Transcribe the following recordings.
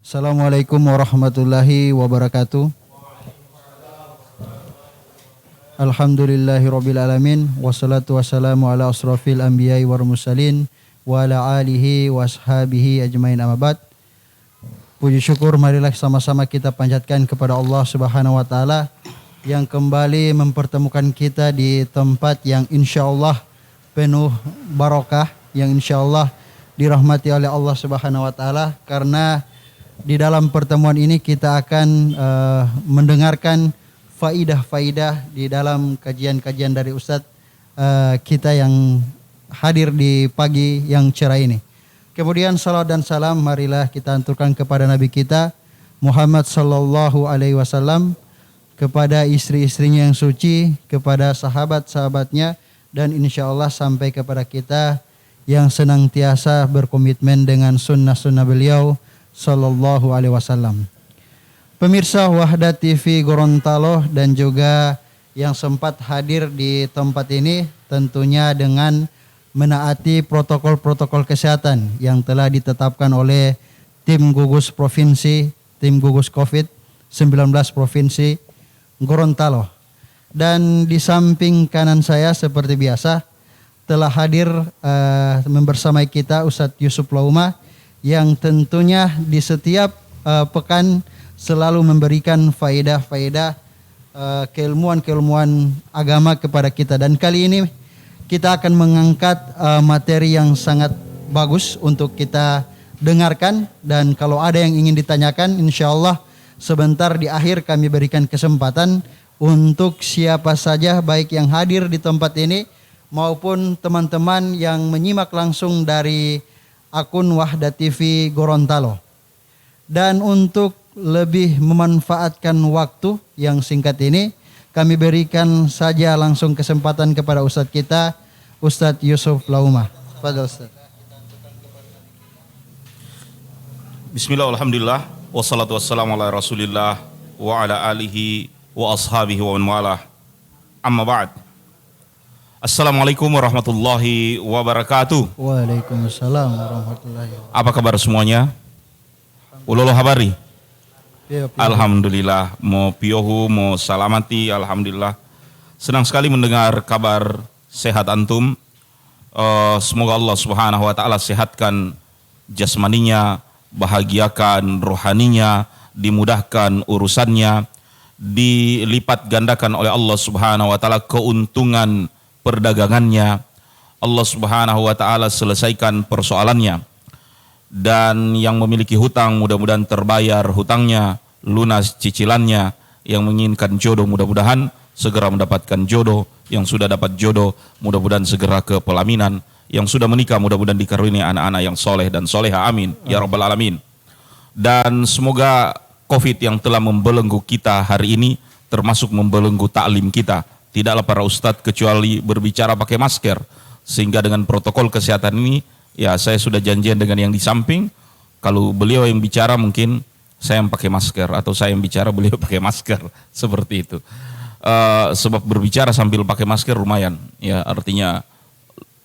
Assalamualaikum warahmatullahi wabarakatuh. Alhamdulillahirabbil alamin wassalatu wassalamu ala asrofil anbiya'i wal mursalin wa ala alihi washabihi ajmain amma ba'd. Puji syukur marilah sama-sama kita panjatkan kepada Allah Subhanahu wa taala yang kembali mempertemukan kita di tempat yang insyaallah penuh barokah, yang insyaallah dirahmati oleh Allah Subhanahu wa taala, karena di dalam pertemuan ini kita akan mendengarkan faidah-faidah di dalam kajian-kajian dari Ustadz kita yang hadir di pagi yang cerah ini. Kemudian salat dan salam marilah kita anturkan kepada Nabi kita Muhammad sallallahu alaihi wasallam, kepada istri-istrinya yang suci, kepada sahabat-sahabatnya, dan insya Allah sampai kepada kita yang senantiasa berkomitmen dengan sunnah-sunnah beliau sallallahu alaihi wasallam. Pemirsa Wahda TV Gorontalo dan juga yang sempat hadir di tempat ini, tentunya dengan menaati protokol-protokol kesehatan yang telah ditetapkan oleh tim gugus provinsi, tim gugus COVID-19 Provinsi Gorontalo. Dan di samping kanan saya seperti biasa telah hadir membersamai kita Ustadz Yusuf Lauma, yang tentunya di setiap pekan selalu memberikan faedah-faedah keilmuan-keilmuan agama kepada kita. Dan kali ini kita akan mengangkat materi yang sangat bagus untuk kita dengarkan, dan kalau ada yang ingin ditanyakan insya Allah sebentar di akhir kami berikan kesempatan untuk siapa saja, baik yang hadir di tempat ini maupun teman-teman yang menyimak langsung dari akun Wahda TV Gorontalo. Dan untuk lebih memanfaatkan waktu yang singkat ini, kami berikan saja langsung kesempatan kepada Ustadz kita, Ustadz Yusuf Lauma. Fadhil Ustadz. Bismillah, alhamdulillah, wassalatu wassalamu ala rasulillah wa ala alihi wa ashabihi wa man walah. Amma ba'd. Assalamualaikum warahmatullahi wabarakatuh. Waalaikumsalam warahmatullahi wabarakatuh. Apa kabar semuanya? Ulolo habari? Pio. Alhamdulillah, mo piohu, mo salamati, alhamdulillah. Senang sekali mendengar kabar sehat antum. Semoga Allah Subhanahu wa taala sehatkan jasmaninya, bahagiakan rohaninya, dimudahkan urusannya, dilipat gandakan oleh Allah Subhanahu wa taala keuntungan perdagangannya. Allah Subhanahu wa taala selesaikan persoalannya, dan yang memiliki hutang mudah-mudahan terbayar hutangnya, lunas cicilannya. Yang menginginkan jodoh mudah-mudahan segera mendapatkan jodoh, yang sudah dapat jodoh mudah-mudahan segera ke pelaminan, yang sudah menikah mudah-mudahan dikaruniai anak-anak yang soleh dan soleha, amin ya rabbal alamin. Dan semoga COVID yang telah membelenggu kita hari ini termasuk membelenggu taklim kita. Tidaklah para ustadz kecuali berbicara pakai masker, sehingga dengan protokol kesehatan ini, ya saya sudah janjian dengan yang di samping, kalau beliau yang bicara mungkin saya yang pakai masker, atau saya yang bicara beliau pakai masker, seperti itu. Sebab berbicara sambil pakai masker lumayan, ya artinya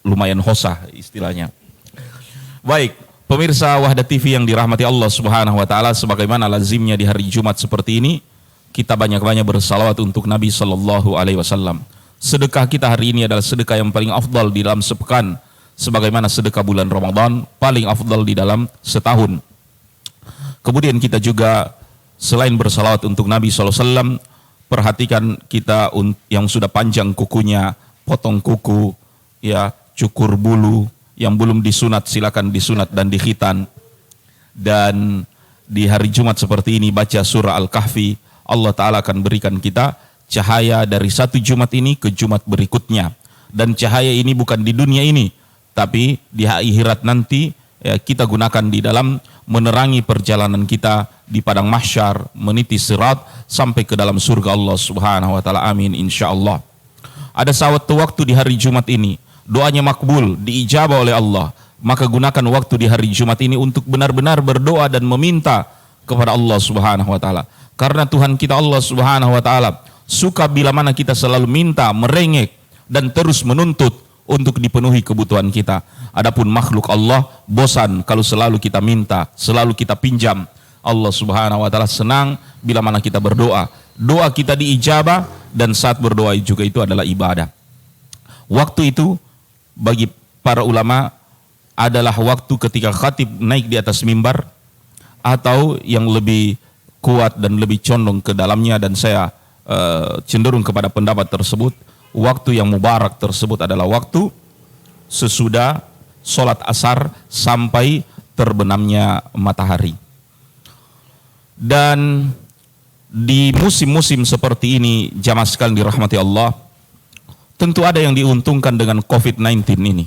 lumayan hosah istilahnya. Baik, pemirsa Wahda TV yang dirahmati Allah Subhanahu wa taala, sebagaimana lazimnya di hari Jumat seperti ini, kita banyak-banyak bersalawat untuk Nabi sallallahu alaihi wasallam. Sedekah kita hari ini adalah sedekah yang paling afdal di dalam sepekan, sebagaimana sedekah bulan Ramadan paling afdal di dalam setahun. Kemudian kita juga selain bersalawat untuk Nabi sallallahu alaihi wasallam, perhatikan kita yang sudah panjang kukunya, potong kuku, ya, cukur bulu. Yang belum disunat silakan disunat dan dikhitan. Dan di hari Jumat seperti ini baca surah Al-Kahfi. Allah Ta'ala akan berikan kita cahaya dari satu Jumat ini ke Jumat berikutnya. Dan cahaya ini bukan di dunia ini, tapi di akhirat nanti, ya, kita gunakan di dalam menerangi perjalanan kita di padang mahsyar, meniti sirat sampai ke dalam surga Allah Subhanahu wa taala, amin insyaallah. Ada satu waktu di hari Jumat ini doanya makbul, diijabah oleh Allah, maka gunakan waktu di hari Jumat ini untuk benar-benar berdoa dan meminta kepada Allah Subhanahu wa taala. Karena Tuhan kita Allah Subhanahu wa taala suka bila mana kita selalu minta, merengek dan terus menuntut untuk dipenuhi kebutuhan kita. Adapun makhluk Allah bosan kalau selalu kita minta, selalu kita pinjam. Allah Subhanahu wa taala senang bila mana kita berdoa. Doa kita diijabah dan saat berdoa juga itu adalah ibadah. Waktu itu bagi para ulama adalah waktu ketika khatib naik di atas mimbar, atau yang lebih kuat dan lebih condong ke dalamnya, dan saya cenderung kepada pendapat tersebut, waktu yang mubarak tersebut adalah waktu sesudah sholat asar sampai terbenamnya matahari. Dan di musim-musim seperti ini, jamaah sekalian dirahmati Allah, tentu ada yang diuntungkan dengan COVID-19 ini,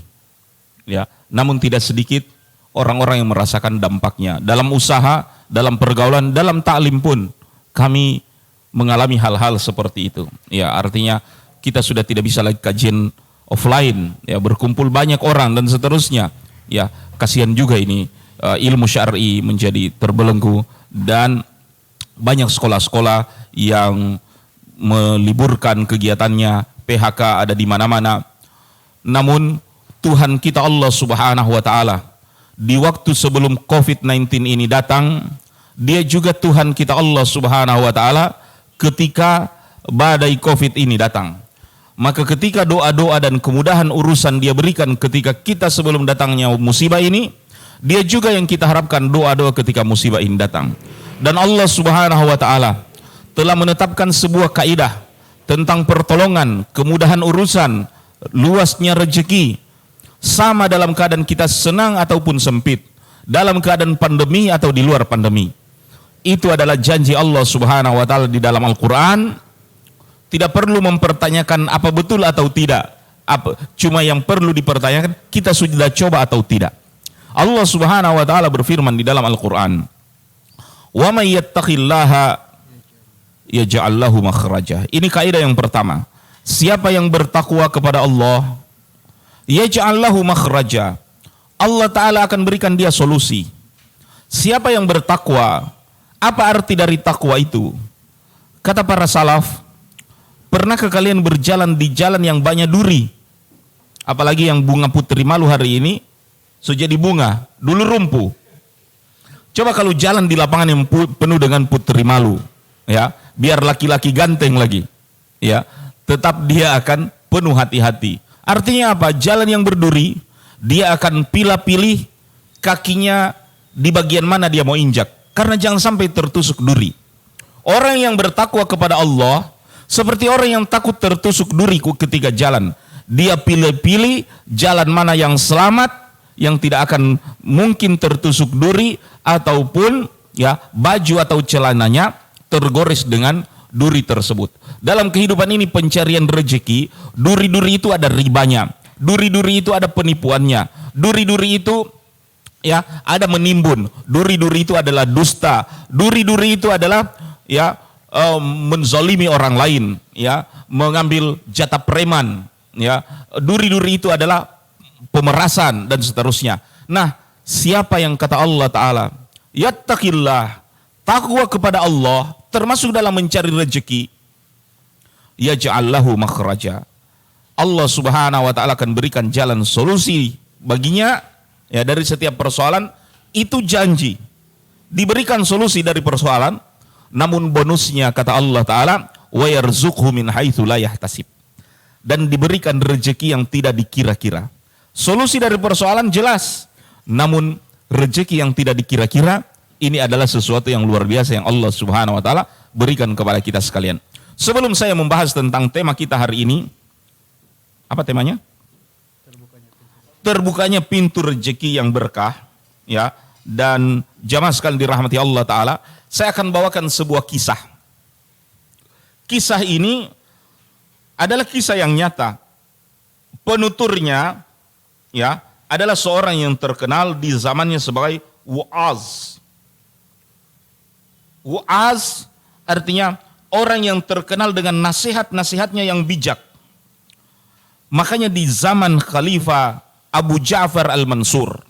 ya. Namun tidak sedikit orang-orang yang merasakan dampaknya. Dalam usaha, dalam pergaulan, dalam taklim pun kami mengalami hal-hal seperti itu. Ya, artinya kita sudah tidak bisa lagi kajian offline, ya, berkumpul banyak orang dan seterusnya. Ya, kasihan juga ini ilmu syar'i menjadi terbelenggu, dan banyak sekolah-sekolah yang meliburkan kegiatannya, PHK ada di mana-mana. Namun Tuhan kita Allah Subhanahu wa taala di waktu sebelum COVID-19 ini datang, Dia juga Tuhan kita Allah Subhanahu wa taala ketika badai Covid ini datang. Maka ketika doa-doa dan kemudahan urusan Dia berikan ketika kita sebelum datangnya musibah ini, Dia juga yang kita harapkan doa-doa ketika musibah ini datang. Dan Allah Subhanahu wa taala telah menetapkan sebuah kaidah tentang pertolongan, kemudahan urusan, luasnya rezeki, sama dalam keadaan kita senang ataupun sempit, dalam keadaan pandemi atau di luar pandemi. Itu adalah janji Allah Subhanahu wa taala di dalam Al-Qur'an. Tidak perlu mempertanyakan apa betul atau tidak. Cuma yang perlu dipertanyakan, kita sudah coba atau tidak. Allah Subhanahu wa taala berfirman di dalam Al-Qur'an, "Wa may yattaqillaha yaj'al lahu makhraja." Ini kaidah yang pertama. Siapa yang bertakwa kepada Allah, yaj'al lahu makhraja, Allah Ta'ala akan berikan dia solusi. Siapa yang bertakwa, apa arti dari takwa itu? Kata para salaf, pernahkah kalian berjalan di jalan yang banyak duri? Apalagi yang bunga putri malu hari ini sudah jadi bunga, dulu rumpuh. Coba kalau jalan di lapangan yang penuh dengan putri malu, ya, biar laki-laki ganteng lagi, ya, tetap dia akan penuh hati-hati. Artinya apa? Jalan yang berduri, dia akan pilih-pilih kakinya di bagian mana dia mau injak, karena jangan sampai tertusuk duri. Orang yang bertakwa kepada Allah seperti orang yang takut tertusuk duri ketika jalan. Dia pilih-pilih jalan mana yang selamat, yang tidak akan mungkin tertusuk duri, ataupun ya baju atau celananya tergores dengan duri tersebut. Dalam kehidupan ini pencarian rezeki, duri-duri itu ada ribanya, duri-duri itu ada penipuannya, duri-duri itu ya ada menimbun, duri-duri itu adalah dusta, duri-duri itu adalah ya menzalimi orang lain, ya mengambil jatah preman, ya duri-duri itu adalah pemerasan dan seterusnya. Nah, siapa yang kata Allah Ta'ala yattaqillah, takwa kepada Allah, termasuk dalam mencari rezeki, yaj'al lahu makhraja, Allah Subhanahu wa taala akan berikan jalan solusi baginya, ya, dari setiap persoalan. Itu janji diberikan solusi dari persoalan, namun bonusnya kata Allah Ta'ala, wa yarzuqhu min haitsu la yahtasib, dan diberikan rezeki yang tidak dikira-kira. Solusi dari persoalan jelas, namun rezeki yang tidak dikira-kira ini adalah sesuatu yang luar biasa yang Allah Subhanahu wa taala berikan kepada kita sekalian. Sebelum saya membahas tentang tema kita hari ini, apa temanya? Terbukanya pintu rezeki yang berkah, ya. Dan jamaah sekalian dirahmati Allah Ta'ala, saya akan bawakan sebuah kisah. Kisah ini adalah kisah yang nyata. Penuturnya ya adalah seorang yang terkenal di zamannya sebagai Wa'az. Wa'az artinya orang yang terkenal dengan nasihat-nasihatnya yang bijak. Makanya di zaman Khalifah Abu Ja'far Al-Mansur,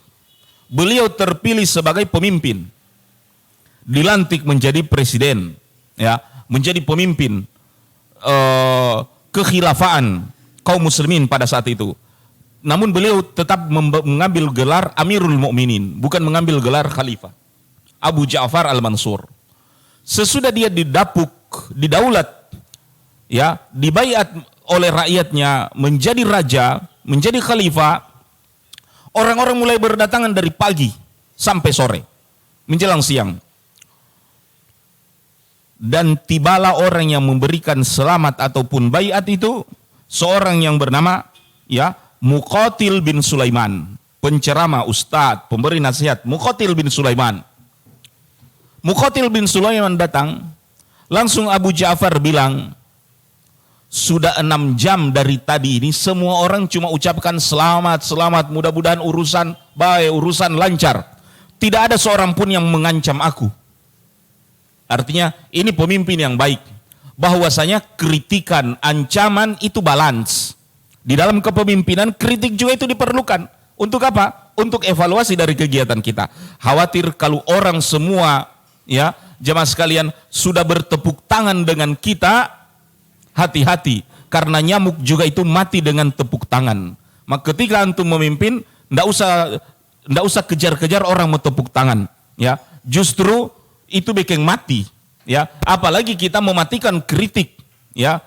beliau terpilih sebagai pemimpin, dilantik menjadi presiden, ya, menjadi pemimpin kekhilafaan kaum muslimin pada saat itu. Namun beliau tetap mengambil gelar Amirul Mukminin, bukan mengambil gelar khalifah. Abu Ja'far Al-Mansur. Sesudah dia didaulat, ya, dibaiat oleh rakyatnya menjadi raja, menjadi khalifah, orang-orang mulai berdatangan dari pagi sampai sore, menjelang siang. Dan tibalah orang yang memberikan selamat ataupun baiat itu, seorang yang bernama, ya, Muqatil bin Sulaiman, penceramah, ustadz, pemberi nasihat, Muqatil bin Sulaiman. Muqatil bin Sulaiman datang, langsung Abu Ja'far bilang, sudah 6 jam dari tadi ini semua orang cuma ucapkan selamat, selamat, mudah-mudahan urusan baik, urusan lancar. Tidak ada seorang pun yang mengancam aku. Artinya ini pemimpin yang baik. Bahwasanya kritikan, ancaman itu balance. Di dalam kepemimpinan kritik juga itu diperlukan. Untuk apa? Untuk evaluasi dari kegiatan kita. Khawatir kalau orang semua, ya, jemaah sekalian, sudah bertepuk tangan dengan kita, hati-hati, karena nyamuk juga itu mati dengan tepuk tangan. Maka ketika antum memimpin, ndak usah kejar-kejar orang mau tepuk tangan, ya. Justru itu bikin mati, ya. Apalagi kita mematikan kritik, ya,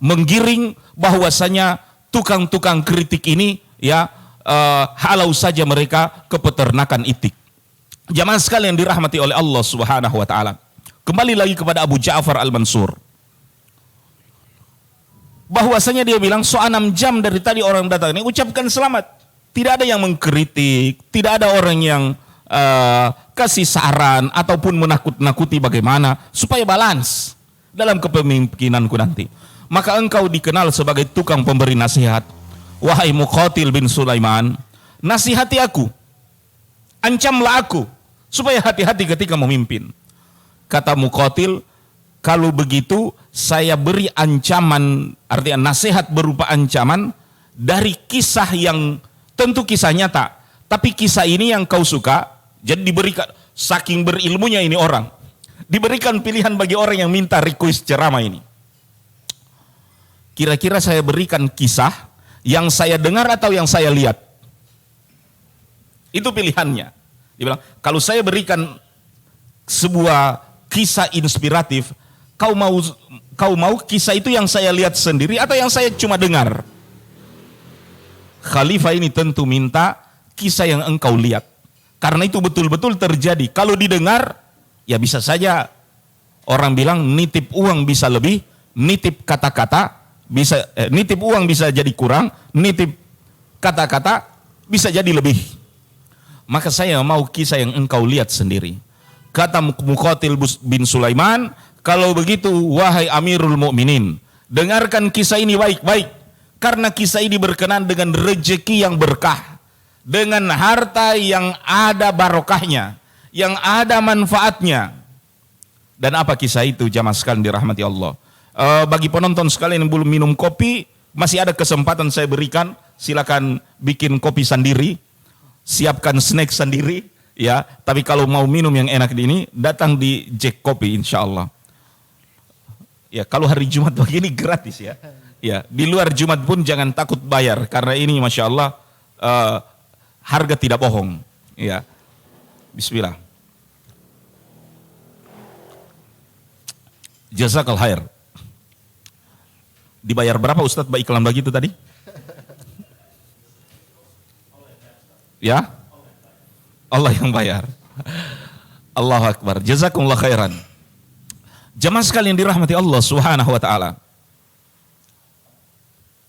menggiring bahwasanya tukang-tukang kritik ini, ya, halau saja mereka ke peternakan itik. Jamaah sekalian dirahmati oleh Allah Subhanahu wa taala. Kembali lagi kepada Abu Ja'far Al-Mansur. Bahwasanya dia bilang, so 6 jam dari tadi orang datang ini ucapkan selamat. Tidak ada yang mengkritik, tidak ada orang yang kasih saran ataupun menakut-nakuti bagaimana supaya balance dalam kepemimpinanku nanti. Maka engkau dikenal sebagai tukang pemberi nasihat. Wahai Muqatil bin Sulaiman, nasihati aku, ancamlah aku supaya hati-hati ketika memimpin. Kata Muqatil, kalau begitu saya beri ancaman, artinya nasihat berupa ancaman dari kisah yang tentu kisah nyata, tapi kisah ini yang kau suka. Jadi diberikan, saking berilmunya ini orang, diberikan pilihan bagi orang yang minta request ceramah ini. Kira-kira saya berikan kisah yang saya dengar atau yang saya lihat? Itu pilihannya. Dia bilang, kalau saya berikan sebuah kisah inspiratif, kau mau kisah itu yang saya lihat sendiri atau yang saya cuma dengar? Khalifah ini tentu minta kisah yang engkau lihat. Karena itu betul-betul terjadi. Kalau didengar, ya bisa saja orang bilang nitip uang bisa lebih, nitip kata-kata bisa, nitip uang bisa jadi kurang, nitip kata-kata bisa jadi lebih. Maka saya mau kisah yang engkau lihat sendiri. Kata Muqatil bin Sulaiman, kalau begitu wahai Amirul Mukminin, dengarkan kisah ini baik-baik, karena kisah ini berkenaan dengan rezeki yang berkah, dengan harta yang ada barokahnya, yang ada manfaatnya. Dan apa kisah itu, jamaah sekalian dirahmati Allah? Bagi penonton sekalian yang belum minum kopi, masih ada kesempatan saya berikan. Silakan bikin kopi sendiri, siapkan snack sendiri, ya. Tapi kalau mau minum yang enak ini, datang di Jack Kopi, insya Allah. Ya, kalau hari Jumat begini gratis, ya. Ya, di luar Jumat pun jangan takut bayar, karena ini masya Allah harga tidak bohong. Ya, Bismillah. Jazakal khair. Dibayar berapa Ustadz Mbak iklan begitu tadi? Ya? Allah yang bayar. Allahu Akbar. Jazakumullah khairan. Jamaah sekalian dirahmati Allah Subhanahu wa taala.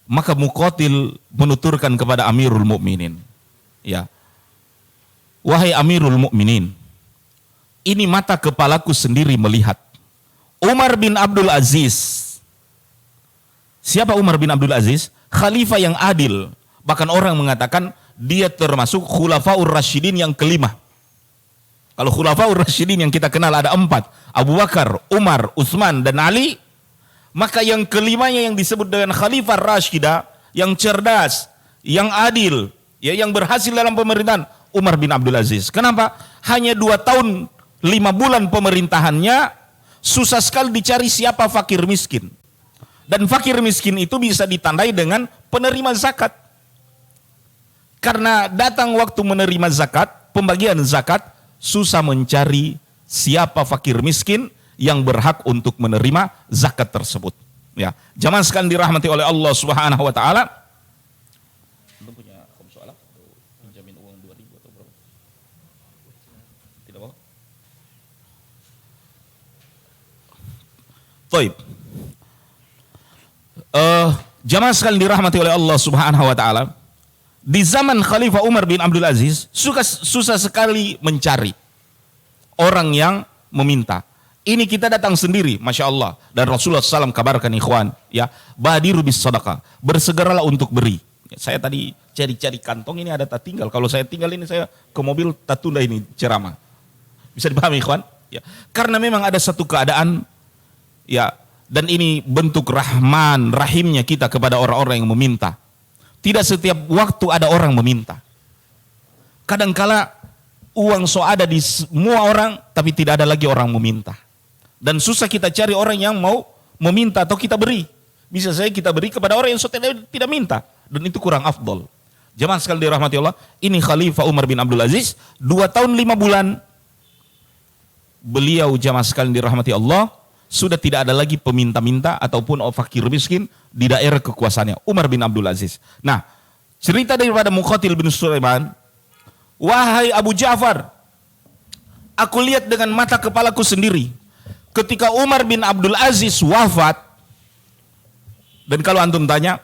Maka Muqatil menuturkan kepada Amirul Mukminin, ya, wahai Amirul Mukminin, ini mata kepalaku sendiri melihat Umar bin Abdul Aziz. Siapa Umar bin Abdul Aziz? Khalifah yang adil. Bahkan orang mengatakan dia termasuk Khulafaur Rasyidin yang kelima. Kalau Khulafaur Rasyidin yang kita kenal ada 4, Abu Bakar, Umar, Utsman, dan Ali. Maka yang kelimanya yang disebut dengan Khalifah Rasyidah, yang cerdas, yang adil, ya, yang berhasil dalam pemerintahan, Umar bin Abdul Aziz. Kenapa? Hanya 2 tahun 5 bulan pemerintahannya, susah sekali dicari siapa fakir miskin. Dan fakir miskin itu bisa ditandai dengan penerima zakat. Karena datang waktu menerima zakat, pembagian zakat, susah mencari siapa fakir miskin yang berhak untuk menerima zakat tersebut. Ya, jamaah sekalian dirahmati oleh Allah Subhanahu wa taala. Belum punya soal pinjamin uang 2.000 atau berapa? Tidak bawa. Baik. Jamaah sekalian dirahmati oleh Allah Subhanahu wa taala. Di zaman Khalifah Umar bin Abdul Aziz susah sekali mencari orang yang meminta. Ini kita datang sendiri, Masya Allah. Dan Rasulullah SAW kabarkan ikhwan, ya, badiru bis sadaqah, bersegeralah untuk beri. Saya tadi cari-cari kantong, ini ada tak tinggal. Kalau saya tinggal ini, saya ke mobil tak tunda ini ceramah. Bisa dipahami ikhwan? Ya. Karena memang ada satu keadaan, ya, dan ini bentuk rahimnya kita kepada orang-orang yang meminta. Tidak setiap waktu ada orang meminta. Kadangkala uang ada di semua orang, tapi tidak ada lagi orang meminta. Dan susah kita cari orang yang mau meminta atau kita beri. Bisa saja kita beri kepada orang yang tidak minta. Dan itu kurang afdol. Jamaah sekalian dirahmati Allah, ini Khalifah Umar bin Abdul Aziz, 2 tahun 5 bulan. Beliau jamaah sekalian dirahmati Allah, sudah tidak ada lagi peminta-minta ataupun fakir miskin di daerah kekuasaannya. Umar bin Abdul Aziz. Nah, cerita daripada Muqatil bin Sulaiman, wahai Abu Ja'far, aku lihat dengan mata kepalaku sendiri. Ketika Umar bin Abdul Aziz wafat, dan kalau antum tanya,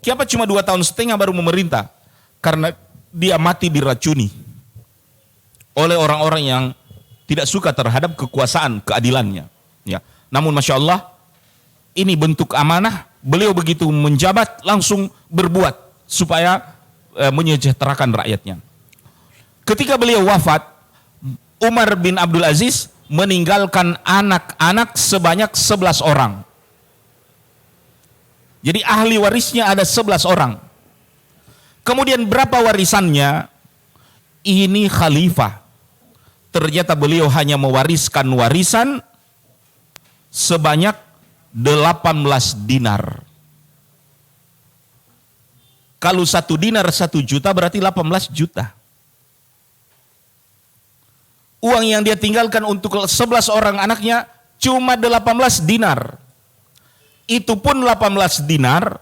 kenapa cuma 2 tahun setengah baru memerintah? Karena dia mati diracuni oleh orang-orang yang tidak suka terhadap kekuasaan, keadilannya. Ya. Namun Masya Allah, ini bentuk amanah, beliau begitu menjabat langsung berbuat supaya menyejahterakan rakyatnya. Ketika beliau wafat, Umar bin Abdul Aziz meninggalkan anak-anak sebanyak 11 orang. Jadi ahli warisnya ada 11 orang. Kemudian berapa warisannya? Ini khalifah. Ternyata beliau hanya mewariskan warisan sebanyak 18 dinar. Kalau 1 dinar 1 juta berarti 18 juta. Uang yang dia tinggalkan untuk 11 orang anaknya cuma 18 dinar. Itu pun 18 dinar,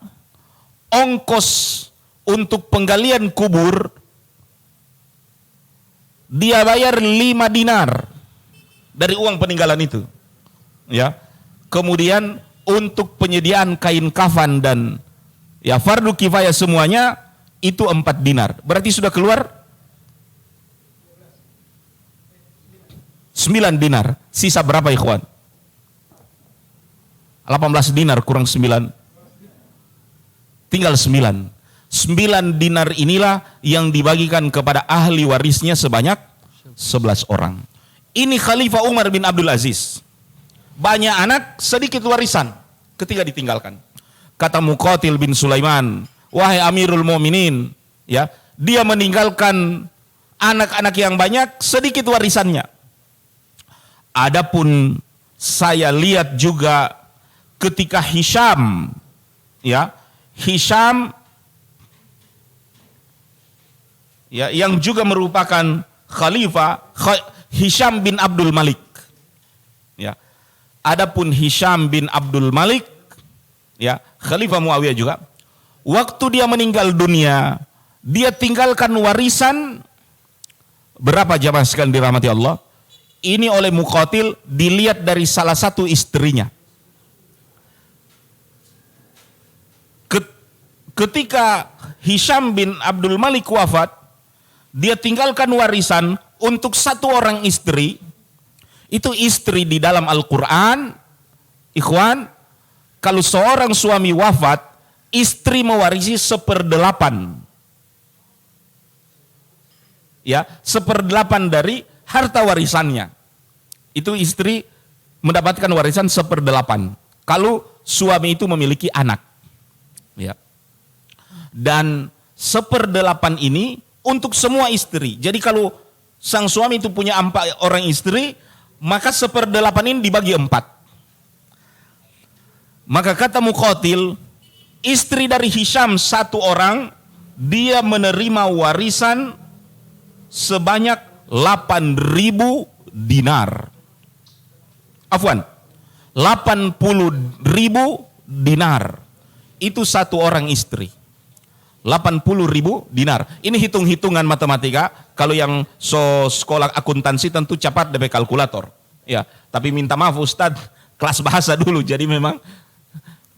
ongkos untuk penggalian kubur, dia bayar 5 dinar dari uang peninggalan itu. Ya. Kemudian untuk penyediaan kain kafan dan ya fardu kifayah semuanya itu 4 dinar. Berarti sudah keluar 9 dinar. Sisa berapa ikhwan? 18 dinar kurang 9. Tinggal 9. 9 dinar inilah yang dibagikan kepada ahli warisnya sebanyak 11 orang. Ini Khalifah Umar bin Abdul Aziz. Banyak anak, sedikit warisan ketika ditinggalkan. Kata Muqatil bin Sulaiman, wahai Amirul Mu'minin, ya, dia meninggalkan anak-anak yang banyak, sedikit warisannya. Adapun saya lihat juga ketika Hisham, ya, Hisham, ya, yang juga merupakan khalifah, Hisham bin Abdul Malik, ya. Adapun Hisham bin Abdul Malik, ya, Khalifah Muawiyah juga, waktu dia meninggal dunia, dia tinggalkan warisan berapa jamaah sekalian dirahmati Allah? Ini oleh Muqatil dilihat dari salah satu istrinya. Ketika Hisham bin Abdul Malik wafat, dia tinggalkan warisan untuk 1 orang istri. Itu istri di dalam Al-Quran, ikhwan, kalau seorang suami wafat, istri mewarisi 1/8. Ya, 1/8 dari harta warisannya. Itu istri mendapatkan warisan 1/8. Kalau suami itu memiliki anak. Ya. Dan 1/8 ini untuk semua istri. Jadi kalau sang suami itu punya 4 orang istri, maka 1/8 ini dibagi 4. Maka kata Muqatil, istri dari Hisham 1 orang, dia menerima warisan sebanyak 8.000 dinar. Afwan, 80.000 dinar. Itu satu orang istri. 80.000 dinar. Ini hitung-hitungan matematika. Kalau yang sekolah akuntansi tentu cepat DP kalkulator. Ya, tapi minta maaf Ustadz, kelas bahasa dulu. Jadi memang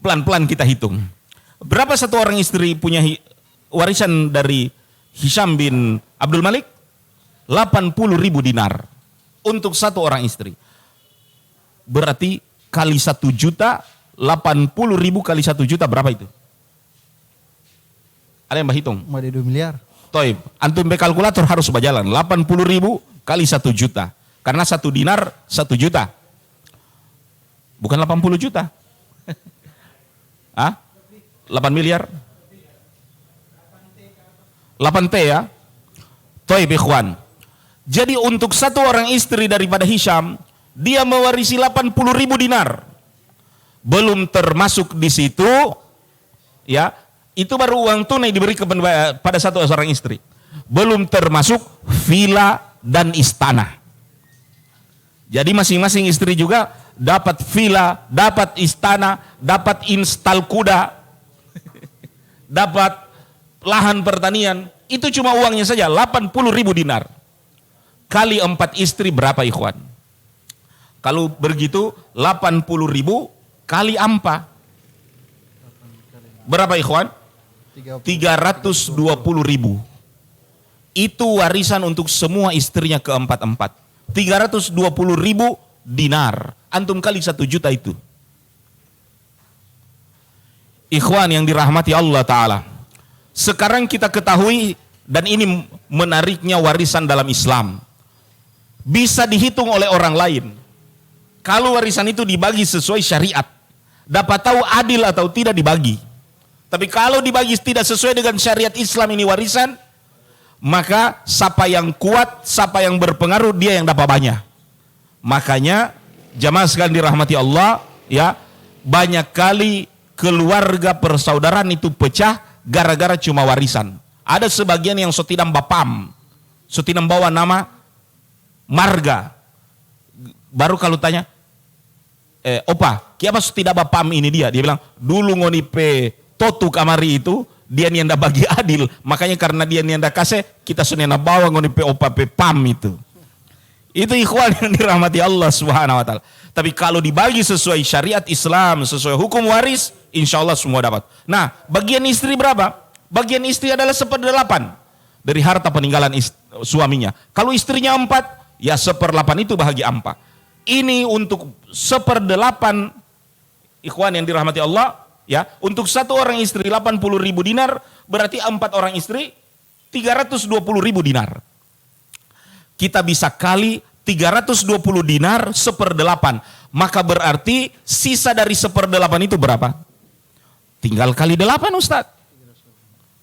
pelan-pelan kita hitung. Berapa satu orang istri punya warisan dari Hisham bin Abdul Malik? 80.000 dinar untuk satu orang istri. Berarti kali 1 juta, 80.000 kali 1 juta berapa itu? Ada yang berhitung? Mau 2 miliar. Toib, antum kalkulator harus berjalan. 80.000 kali 1 juta. Karena 1 dinar 1 juta. Bukan 80 juta. Hah? 8 miliar? 8T ya? Toib ikhwan. Jadi untuk satu orang istri daripada Hisham, dia mewarisi 80.000 dinar. Belum termasuk di situ, ya, itu baru uang tunai diberi pada satu orang istri. Belum termasuk villa dan istana. Jadi masing-masing istri juga dapat villa, dapat istana, dapat instal kuda, dapat lahan pertanian. Itu cuma uangnya saja, 80.000 dinar. Kali 4 istri berapa ikhwan? Kalau begitu 80.000 kali 4 berapa ikhwan? 320.000. Itu warisan untuk semua istrinya keempat-empat. 320.000 dinar. Antum kali 1 juta itu. Ikhwan yang dirahmati Allah Ta'ala. Sekarang kita ketahui, dan ini menariknya warisan dalam Islam. Bisa dihitung oleh orang lain. Kalau warisan itu dibagi sesuai syariat, dapat tahu adil atau tidak dibagi. Tapi kalau dibagi tidak sesuai dengan syariat Islam ini warisan, maka siapa yang kuat, siapa yang berpengaruh, dia yang dapat banyak. Makanya jamaah sekalian dirahmati Allah, ya, banyak kali keluarga persaudaraan itu pecah gara-gara cuma warisan. Ada sebagian yang sotidam bapam, sotidam bawa nama marga. Baru kalau tanya, opa, kiapa tidak bapam ini dia? Dia bilang, dulu ngoni pe totu kamari itu, dia nianda bagi adil. Makanya karena dia nianda kasih, kita sunena bawa ngoni pe opa pe pam itu. Itu ikhwan yang dirahmati Allah Subhanahu wa Ta'ala. Tapi kalau dibagi sesuai syariat Islam, sesuai hukum waris, insya Allah semua dapat. Nah, bagian istri berapa? Bagian istri adalah 1/8 dari harta peninggalan suaminya. Kalau istrinya 4, ya 1/8 itu bahagi 4. Ini untuk 1/8 ikhwan yang dirahmati Allah, ya, untuk satu orang istri 80.000 dinar, berarti 4 orang istri 320.000 dinar. Kita bisa kali 320 dinar 1/8, maka berarti sisa dari 1/8 itu berapa? Tinggal kali 8 Ustaz.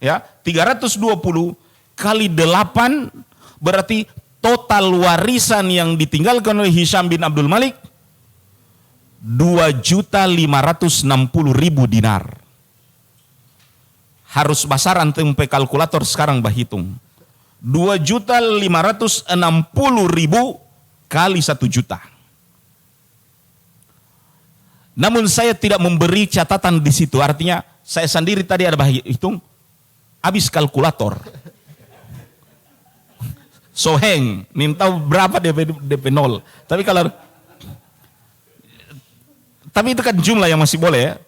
Ya, 320 kali 8 berarti total warisan yang ditinggalkan oleh Hisham bin Abdul Malik 2.560.000 dinar. Harus basar antum pe kalkulator sekarang bahitung. 2.560.000 kali 1 juta. Namun saya tidak memberi catatan di situ. Artinya saya sendiri tadi ada hitung, habis kalkulator. Soheng, minta berapa DP 0. Tapi itu kan jumlah yang masih boleh ya.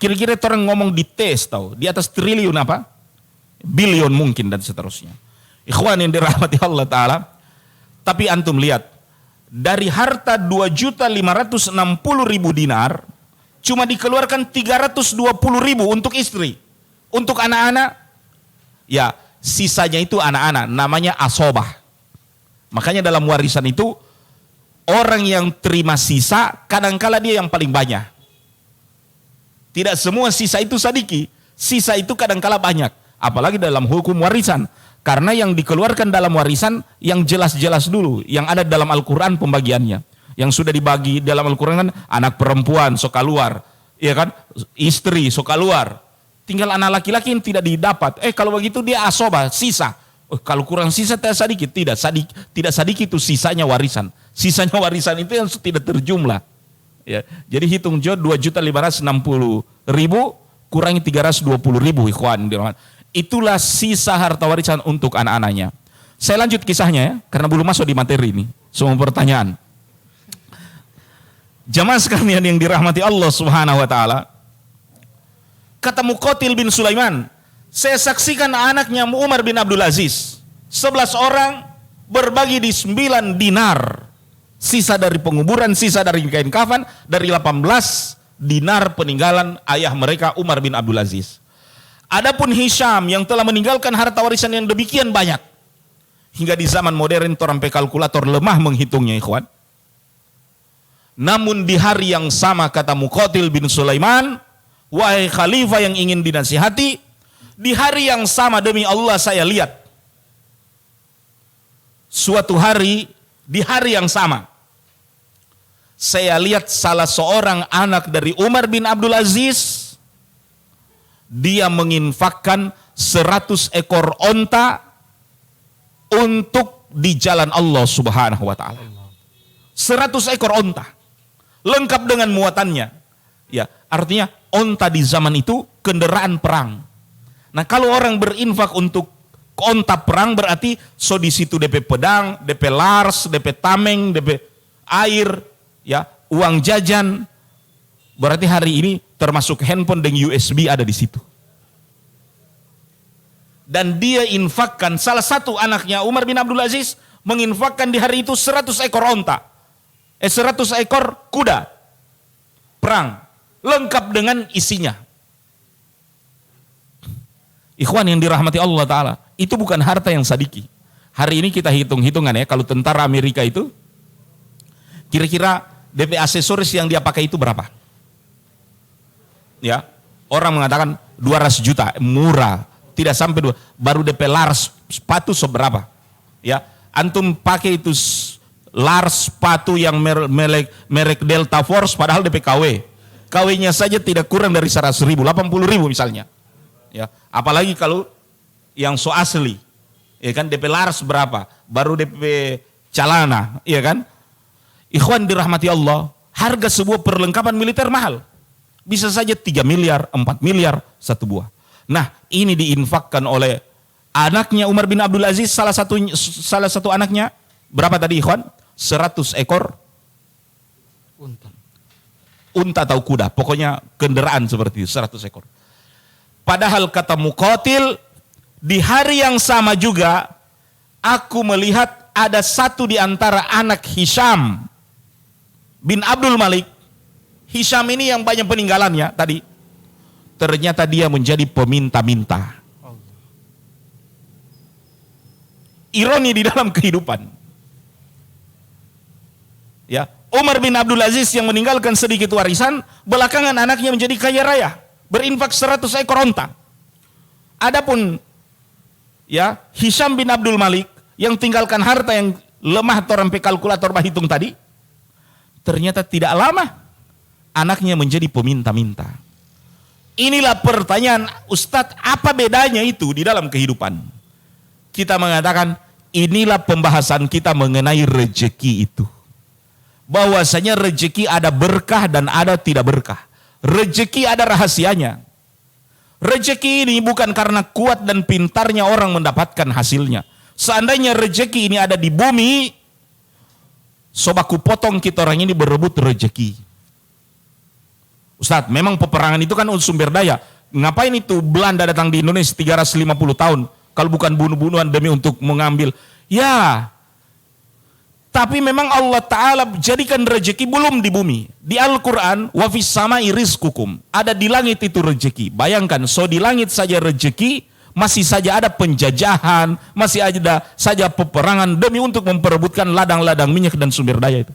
Kira-kira orang ngomong di tes tahu, di atas triliun apa? Bilion mungkin dan seterusnya. Ikhwan yang dirahmati Allah Ta'ala. Tapi antum lihat, dari harta 2.560.000 dinar, cuma dikeluarkan 320.000 untuk istri. Untuk anak-anak, ya sisanya itu anak-anak, namanya asobah. Makanya dalam warisan itu, orang yang terima sisa, kadangkala dia yang paling banyak. Tidak semua sisa itu sadiki, sisa itu kadangkala banyak. Apalagi dalam hukum warisan. Karena yang dikeluarkan dalam warisan, yang jelas-jelas dulu, yang ada dalam Al-Quran pembagiannya. Yang sudah dibagi dalam Al-Quran kan, anak perempuan sok keluar, ya kan, istri sok keluar. Tinggal anak laki-laki yang tidak didapat. Kalau begitu dia asobah, sisa. Oh, kalau kurang sisa sedikit, tidak sedikit itu sisanya warisan. Sisanya warisan itu yang tidak terjumlah. Ya, jadi hitung jo 2.560.000 kurangi 320.000 ikhwan. Itulah sisa harta warisan untuk anak-anaknya. Saya lanjut kisahnya ya, karena belum masuk di materi ini. Semua pertanyaan. Jamaah sekalian yang dirahmati Allah Subhanahu wa taala. Kata Muqatil bin Sulaiman, saya saksikan anaknya Umar bin Abdul Aziz. 11 orang berbagi di 9 dinar. Sisa dari penguburan, sisa dari kain kafan, dari 18 dinar peninggalan ayah mereka Umar bin Abdul Aziz. Adapun Hisham yang telah meninggalkan harta warisan yang demikian banyak. Hingga di zaman modern orang pakai kalkulator lemah menghitungnya ikhwan. Namun di hari yang sama kata Muqatil bin Sulaiman, wahai khalifah yang ingin dinasihati, di hari yang sama demi Allah saya lihat. Suatu hari, di hari yang sama, saya lihat salah seorang anak dari Umar bin Abdul Aziz, dia menginfakkan 100 ekor onta untuk di jalan Allah Subhanahu wa taala. 100 ekor onta. Lengkap dengan muatannya. Ya, artinya onta di zaman itu kendaraan perang. Nah, kalau orang berinfak untuk onta perang berarti so di situ DP pedang, DP lars, DP tameng, DP air, ya, uang jajan. Berarti hari ini termasuk handphone dan USB ada di situ. Dan dia infakkan, salah satu anaknya Umar bin Abdul Aziz menginfakkan di hari itu 100 ekor onta. 100 ekor kuda perang lengkap dengan isinya. Ikhwan yang dirahmati Allah Ta'ala, itu bukan harta yang sadiki. Hari ini kita hitung-hitungan ya, kalau tentara Amerika itu kira-kira DP aksesoris yang dia pakai itu berapa? Ya, orang mengatakan 200 juta, murah, tidak sampai 2, baru DP lars sepatu seberapa? Ya, antum pakai itu lars sepatu yang merek Delta Force padahal DP KW. KW-nya saja tidak kurang dari 100.000, 80.000 misalnya. Ya, apalagi kalau yang so asli. Ya kan, DP lars berapa? Baru DP celana, ya kan? Ikhwan dirahmati Allah, harga sebuah perlengkapan militer mahal. Bisa saja 3 miliar, 4 miliar satu buah. Nah, ini diinfakkan oleh anaknya Umar bin Abdul Aziz, salah satu anaknya. Berapa tadi ikhwan? 100 ekor unta atau kuda, pokoknya kendaraan seperti itu, 100 ekor. Padahal kata Muqatil, di hari yang sama juga aku melihat ada satu di antara anak Hisham bin Abdul Malik. Hisham ini yang banyak peninggalannya tadi. Ternyata dia menjadi peminta-minta. Ironi di dalam kehidupan. Ya, Umar bin Abdul Aziz yang meninggalkan sedikit warisan, belakangan anaknya menjadi kaya raya, berinfak 100 ekor onta. Adapun ya Hisham bin Abdul Malik yang tinggalkan harta yang lemah orang pe kalkulator hitung tadi, ternyata tidak lama anaknya menjadi peminta-minta. Inilah pertanyaan, Ustadz, apa bedanya itu di dalam kehidupan? Kita mengatakan inilah pembahasan kita mengenai rezeki itu. Bahwasanya rezeki ada berkah dan ada tidak berkah. Rezeki ada rahasianya. Rezeki ini bukan karena kuat dan pintarnya orang mendapatkan hasilnya. Seandainya rezeki ini ada di bumi, sobaku potong kita orang ini berebut rezeki. Ustadz, memang peperangan itu kan sumber daya. Ngapain itu Belanda datang di Indonesia 350 tahun kalau bukan bunuh-bunuhan demi untuk mengambil? Ya, tapi memang Allah Ta'ala jadikan rezeki belum di bumi. Di Al-Quran, wa fis samai rizqukum. Ada di langit itu rezeki. Bayangkan, so di langit saja rezeki, masih saja ada penjajahan, masih ada saja peperangan demi untuk memperebutkan ladang-ladang minyak dan sumber daya itu.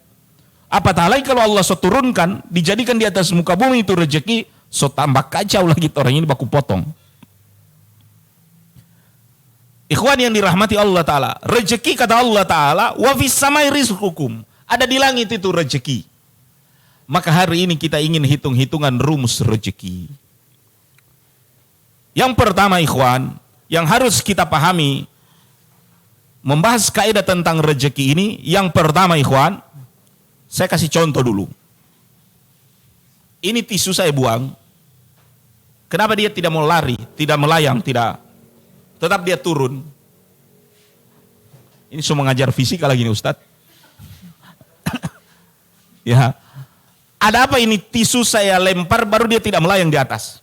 Apatah lagi kalau Allah so turunkan, dijadikan di atas muka bumi itu rezeki, so tambah kacau lagi orang ini baku potong. Ikhwan yang dirahmati Allah Ta'ala, rezeki kata Allah Ta'ala, wa fis samai rizqukum, ada di langit itu rezeki. Maka hari ini kita ingin hitung-hitungan rumus rezeki. Yang pertama ikhwan, yang harus kita pahami, membahas kaidah tentang rezeki ini, yang pertama ikhwan, saya kasih contoh dulu. Ini tisu saya buang. Kenapa dia tidak mau lari, tidak melayang, tidak, tetap dia turun? Ini semua ngajar fisika lagi nih Ustadz. Ya, ada apa ini? Tisu saya lempar baru dia tidak melayang di atas.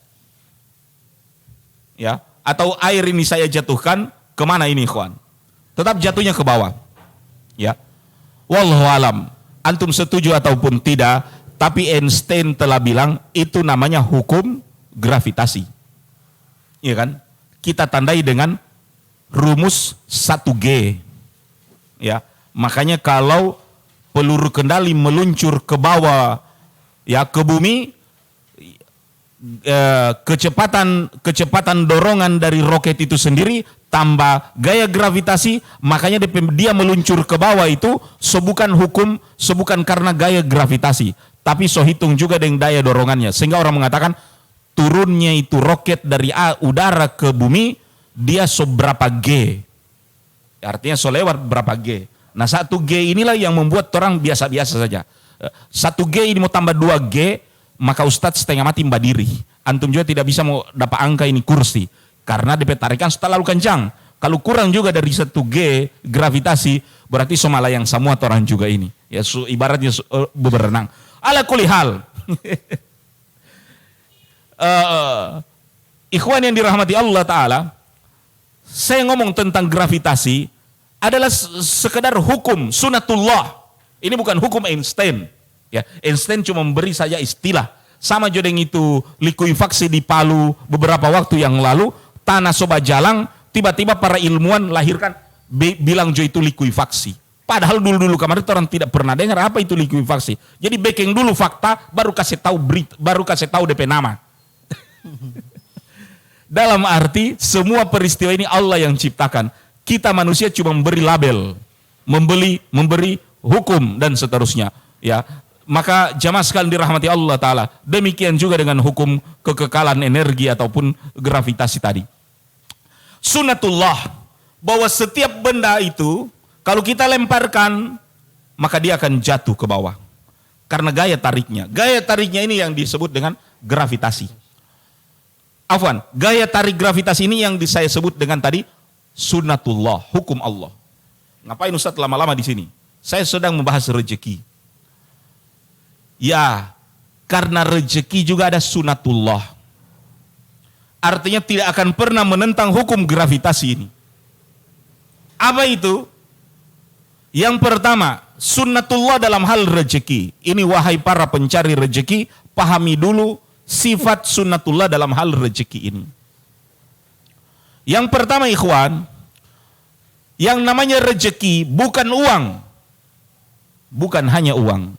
Ya, atau air ini saya jatuhkan, kemana ini ikhwan? Tetap jatuhnya ke bawah. Ya. Wallahu alam. Antum setuju ataupun tidak, tapi Einstein telah bilang itu namanya hukum gravitasi. Iya kan? Kita tandai dengan rumus 1G. Ya. Makanya kalau peluru kendali meluncur ke bawah, ya, ke bumi, kecepatan dorongan dari roket itu sendiri tambah gaya gravitasi, makanya dia meluncur ke bawah itu bukan karena gaya gravitasi, tapi hitung juga dengan daya dorongannya, sehingga orang mengatakan turunnya itu roket dari udara ke bumi dia berapa G, artinya lewat berapa G. Nah 1G inilah yang membuat orang biasa-biasa saja. 1G ini mau tambah 2G, maka Ustadz setengah mati mbak diri. Antum juga tidak bisa mau dapat angka ini kursi. Karena DP tarikan terlalu kencang. Kalau kurang juga dari 1G gravitasi, berarti somala yang semua orang juga ini. Ya ibaratnya berenang. Ala kulli hal. Ikhwan yang dirahmati Allah Ta'ala, saya ngomong tentang gravitasi adalah sekedar hukum sunatullah. Ini bukan hukum Einstein. Ya, Einstein cuma memberi saja istilah. Sama juga dengan itu likuifaksi di Palu beberapa waktu yang lalu, tanah soba jalang, tiba-tiba para ilmuwan lahirkan bilang jo itu likuifaksi. Padahal dulu-dulu kemarin orang tidak pernah dengar apa itu likuifaksi. Jadi backing dulu fakta, baru kasih tahu DP nama. Dalam arti semua peristiwa ini Allah yang ciptakan. Kita manusia cuma memberi label, memberi hukum dan seterusnya. Ya, maka jamaah sekalian dirahmati Allah Ta'ala, demikian juga dengan hukum kekekalan energi ataupun gravitasi tadi. Sunnatullah, bahwa setiap benda itu kalau kita lemparkan maka dia akan jatuh ke bawah karena gaya tariknya ini yang disebut dengan gravitasi. Afwan, gaya tarik gravitasi ini yang saya sebut dengan tadi sunnatullah, hukum Allah. Ngapain Ustaz lama-lama di sini? Saya sedang membahas rezeki. Ya, karena rezeki juga ada sunnatullah. Artinya tidak akan pernah menentang hukum gravitasi ini. Apa itu? Yang pertama, sunnatullah dalam hal rezeki. Ini wahai para pencari rezeki, pahami dulu sifat sunnatullah dalam hal rezeki ini. Yang pertama ikhwan, yang namanya rezeki bukan uang. Bukan hanya uang.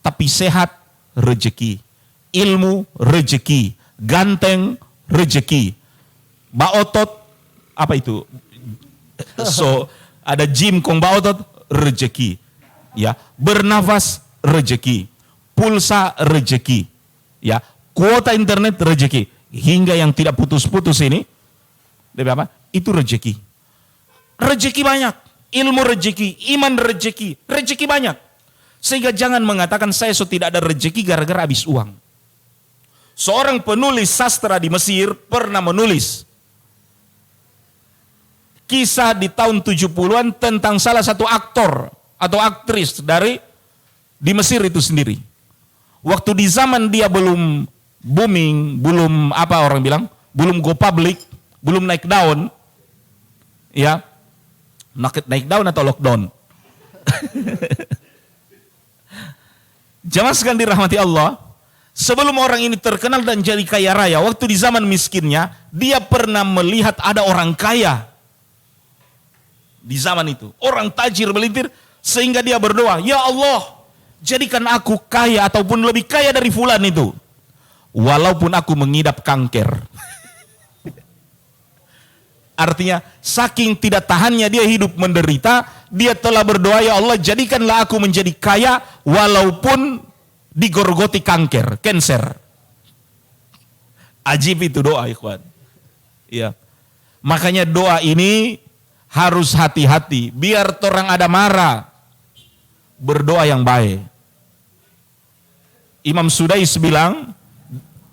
Tapi sehat rezeki, ilmu rezeki, ganteng rezeki, baotot apa itu? So ada gym kong baotot rezeki, ya, bernafas rezeki, pulsa rezeki, ya, kuota internet rezeki, hingga yang tidak putus-putus ini, apa? Itu rezeki. Rezeki banyak, ilmu rezeki, iman rezeki, rezeki banyak. Sehingga jangan mengatakan saya tidak ada rezeki gara-gara habis uang. Seorang penulis sastra di Mesir pernah menulis kisah di tahun 70-an tentang salah satu aktor atau aktris di Mesir itu sendiri. Waktu di zaman dia belum booming, belum apa orang bilang, belum go public, belum naik daun, ya, naik daun atau lockdown. Jamaah sekalian dirahmati Allah, sebelum orang ini terkenal dan jadi kaya raya, waktu di zaman miskinnya, dia pernah melihat ada orang kaya di zaman itu, orang tajir melintir, sehingga dia berdoa, ya Allah, jadikan aku kaya ataupun lebih kaya dari fulan itu, walaupun aku mengidap kanker. Artinya saking tidak tahannya dia hidup menderita, dia telah berdoa, ya Allah jadikanlah aku menjadi kaya walaupun digorgoti kanker, cancer. Ajib itu doa ikhwan. Ya. Makanya doa ini harus hati-hati. Biar torang ada marah, berdoa yang baik. Imam Sudais bilang,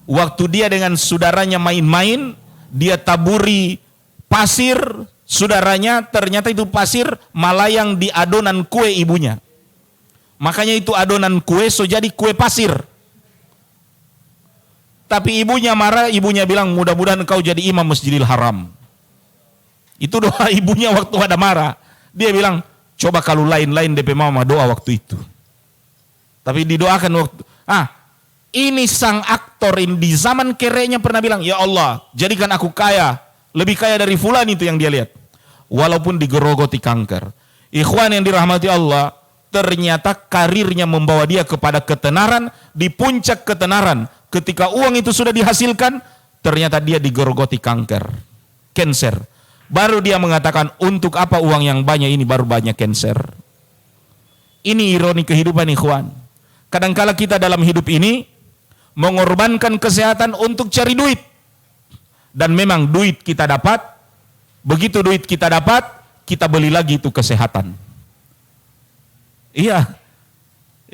waktu dia dengan saudaranya main-main, dia taburi pasir saudaranya, ternyata itu pasir malayang di adonan kue ibunya. Makanya itu adonan kue so jadi kue pasir. Tapi ibunya marah, ibunya bilang, mudah-mudahan kau jadi imam Masjidil Haram. Itu doa ibunya waktu ada marah. Dia bilang, coba kalau lain-lain DP mama doa waktu itu. Tapi didoakan waktu, ini sang aktor ini di zaman kerenya pernah bilang, ya Allah, jadikan aku kaya, lebih kaya dari fulan itu yang dia lihat. Walaupun digerogoti kanker. Ikhwan yang dirahmati Allah, ternyata karirnya membawa dia kepada ketenaran, di puncak ketenaran. Ketika uang itu sudah dihasilkan, ternyata dia digerogoti kanker, cancer. Baru dia mengatakan, untuk apa uang yang banyak ini baru banyak cancer. Ini ironi kehidupan ikhwan. Kadangkala kita dalam hidup ini mengorbankan kesehatan untuk cari duit. Dan memang duit kita dapat, begitu duit kita dapat, kita beli lagi itu kesehatan. Iya,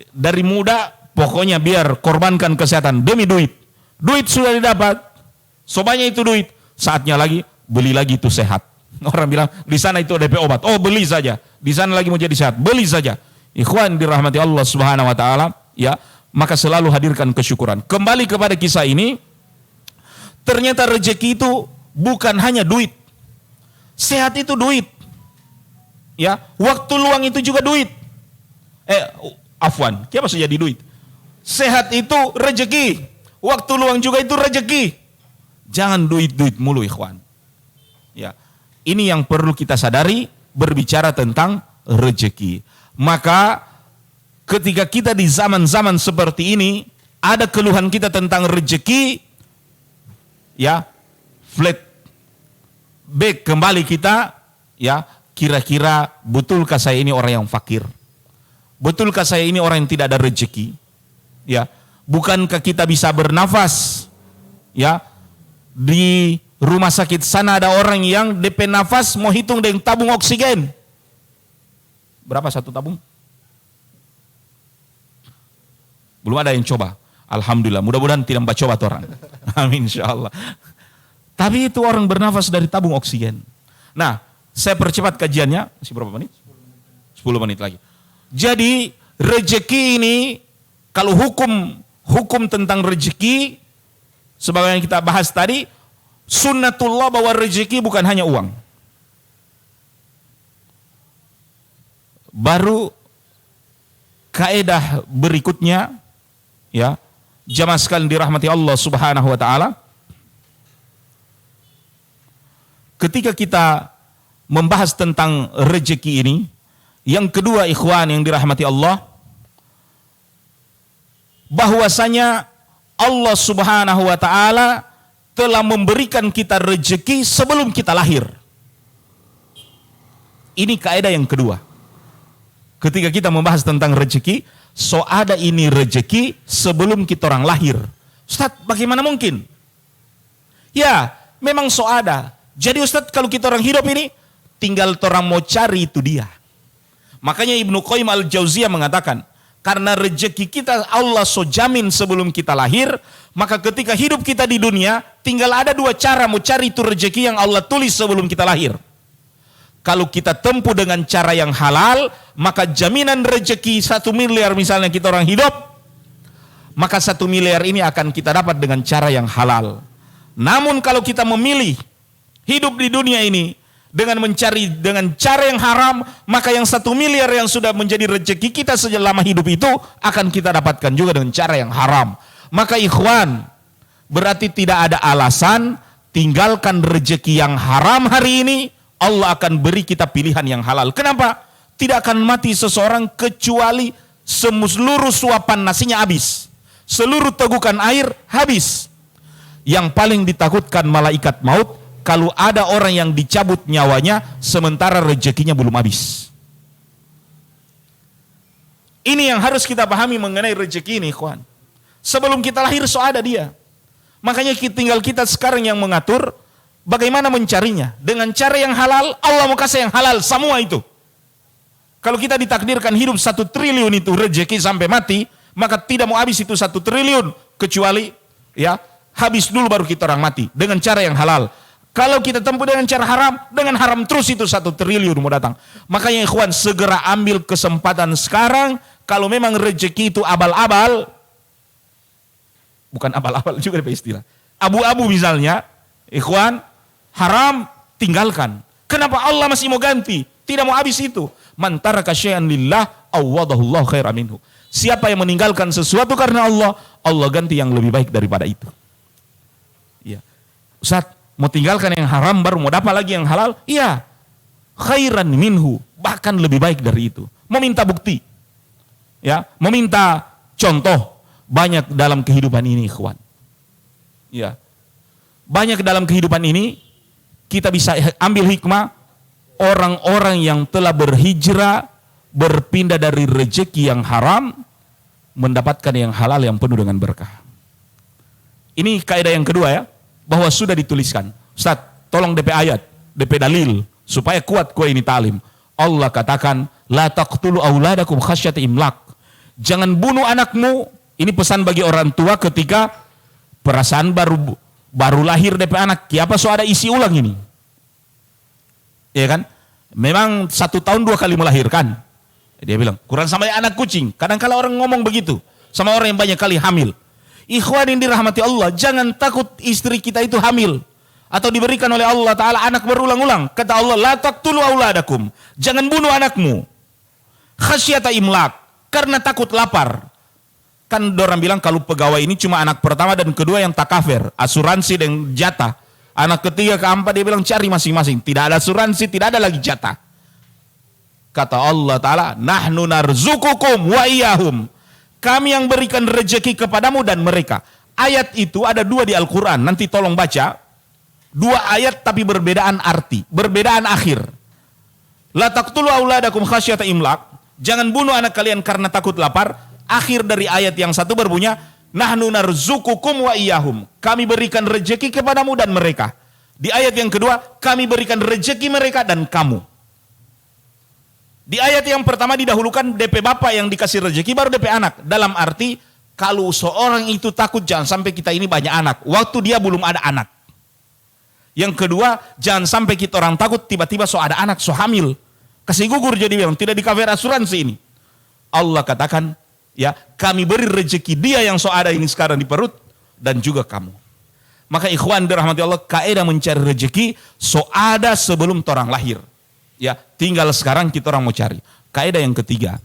dari muda pokoknya biar korbankan kesehatan demi duit. Duit sudah didapat, sobanya itu duit, saatnya lagi beli lagi itu sehat. Orang bilang di sana itu DP obat, oh beli saja. Di sana lagi mau jadi sehat, beli saja. Ikhwan dirahmati Allah Subhanahu wa taala, ya, maka selalu hadirkan kesyukuran. Kembali kepada kisah ini, ternyata rezeki itu bukan hanya duit. Sehat itu duit. Ya, waktu luang itu juga duit. Afwan, kenapa jadi duit? Sehat itu rezeki, waktu luang juga itu rezeki. Jangan duit-duit mulu ikhwan. Ya, ini yang perlu kita sadari berbicara tentang rezeki. Maka ketika kita di zaman-zaman seperti ini ada keluhan kita tentang rezeki, ya, flat back kembali kita, ya, kira-kira betulkah saya ini orang yang fakir? Betulkah saya ini orang yang tidak ada rezeki? Ya, bukankah kita bisa bernafas? Ya, di rumah sakit sana ada orang yang DP nafas mau hitung dengan tabung oksigen. Berapa satu tabung? Belum ada yang coba. Alhamdulillah, mudah-mudahan tidak coba orang. Amin insyaallah. Tapi itu orang bernafas dari tabung oksigen. Nah, saya percepat kajiannya. Masih berapa menit? 10 menit lagi. Jadi rezeki ini, kalau hukum tentang rezeki, sebagaimana kita bahas tadi, sunnatullah bahwa rezeki bukan hanya uang. Baru kaedah berikutnya, ya, jamaah sekalian dirahmati Allah Subhanahu wa taala. Ketika kita membahas tentang rezeki ini, yang kedua ikhwan yang dirahmati Allah, bahwasanya Allah Subhanahu wa taala telah memberikan kita rezeki sebelum kita lahir. Ini kaidah yang kedua. Ketika kita membahas tentang rezeki, so ada ini rezeki sebelum kita orang lahir. Ustaz, bagaimana mungkin? Ya, memang so ada. Jadi Ustaz, kalau kita orang hidup ini, tinggal orang mau cari itu dia. Makanya Ibnu Qayyim al-Jauziyah mengatakan, karena rezeki kita Allah so jamin sebelum kita lahir, maka ketika hidup kita di dunia, tinggal ada dua cara mau cari itu rezeki yang Allah tulis sebelum kita lahir. Kalau kita tempuh dengan cara yang halal, maka jaminan rezeki 1 miliar misalnya kita orang hidup, maka 1 miliar ini akan kita dapat dengan cara yang halal. Namun kalau kita memilih hidup di dunia ini dengan mencari dengan cara yang haram, maka yang 1 miliar yang sudah menjadi rezeki kita selama hidup itu akan kita dapatkan juga dengan cara yang haram. Maka ikhwan, berarti tidak ada alasan tinggalkan rezeki yang haram hari ini, Allah akan beri kita pilihan yang halal. Kenapa? Tidak akan mati seseorang kecuali seluruh suapan nasinya habis, seluruh tegukan air habis. Yang paling ditakutkan malaikat maut kalau ada orang yang dicabut nyawanya sementara rezekinya belum habis. Ini yang harus kita pahami mengenai rezeki ini, ikhwan. Sebelum kita lahir so ada dia. Makanya tinggal kita sekarang yang mengatur Bagaimana mencarinya? Dengan cara yang halal, Allah mau kasih yang halal semua itu. Kalau kita ditakdirkan hidup 1 triliun itu rezeki sampai mati, maka tidak mau habis itu 1 triliun kecuali ya habis dulu baru kita orang mati dengan cara yang halal. Kalau kita tempuh dengan cara haram, dengan haram terus itu 1 triliun mau datang. Makanya ikhwan segera ambil kesempatan sekarang. Kalau memang rezeki itu abal-abal, bukan abal-abal juga istilah, abu-abu misalnya, ikhwan, haram tinggalkan. Kenapa Allah masih mau ganti? Tidak mau habis itu. Man taraka syai'an lillah awwadahullahu khairan minhu. Siapa yang meninggalkan sesuatu karena Allah, Allah ganti yang lebih baik daripada itu. Iya. Ustaz, mau tinggalkan yang haram baru mau dapat lagi yang halal? Iya. Khairan minhu, bahkan lebih baik dari itu. Meminta bukti. Ya, meminta contoh banyak dalam kehidupan ini, ikhwan. Ya. Banyak dalam kehidupan ini kita bisa ambil hikmah orang-orang yang telah berhijrah, berpindah dari rezeki yang haram, mendapatkan yang halal yang penuh dengan berkah. Ini kaidah yang kedua ya, bahwa sudah dituliskan. Ustaz, tolong DP ayat, DP dalil, supaya kuat kue ini talim. Allah katakan, la taqtulu auladakum khasyata imlak. Jangan bunuh anakmu, ini pesan bagi orang tua ketika perasaan baru lahir DP anak, kiapa so ada isi ulang ini. Ya kan? Memang 1 tahun 2 kali melahirkan. Dia bilang, kurang sama anak kucing. Kadang-kala orang ngomong begitu sama orang yang banyak kali hamil. Ikhwan yang dirahmati Allah, jangan takut istri kita itu hamil atau diberikan oleh Allah Ta'ala anak berulang-ulang. Kata Allah, la taqtulu auladakum. Jangan bunuh anakmu. Khasyata imlak. Karena takut lapar. Kan orang bilang kalau pegawai ini cuma anak pertama dan kedua yang takafir, asuransi dan jatah. Anak ketiga keempat dia bilang cari masing-masing. Tidak ada asuransi, tidak ada lagi jatah. Kata Allah Ta'ala, nahnu narzukukum wa iyahum. Kami yang berikan rezeki kepadamu dan mereka. Ayat itu ada 2 di Al-Quran. Nanti tolong baca. 2 ayat tapi berbedaan arti. Berbedaan akhir. La taqtulu auladakum khasyata imlak. Jangan bunuh anak kalian karena takut lapar. Akhir dari ayat yang satu berbunyi, nahnu narzukukum wa iyahum. Kami berikan rezeki kepadamu dan mereka. Di ayat yang kedua, kami berikan rezeki mereka dan kamu. Di ayat yang pertama didahulukan DP bapak yang dikasih rezeki baru DP anak. Dalam arti kalau seorang itu takut jangan sampai kita ini banyak anak. Waktu dia belum ada anak. Yang kedua, jangan sampai kita orang takut tiba-tiba so ada anak, so hamil. Kasih gugur jadi bilang, tidak di cover asuransi ini. Allah katakan, ya kami beri rezeki dia yang so ada ini sekarang di perut dan juga kamu. Maka ikhwan dirahmati Allah, kaidah mencari rezeki so ada sebelum orang lahir. Ya, tinggal sekarang kita orang mau cari. Kaidah yang ketiga.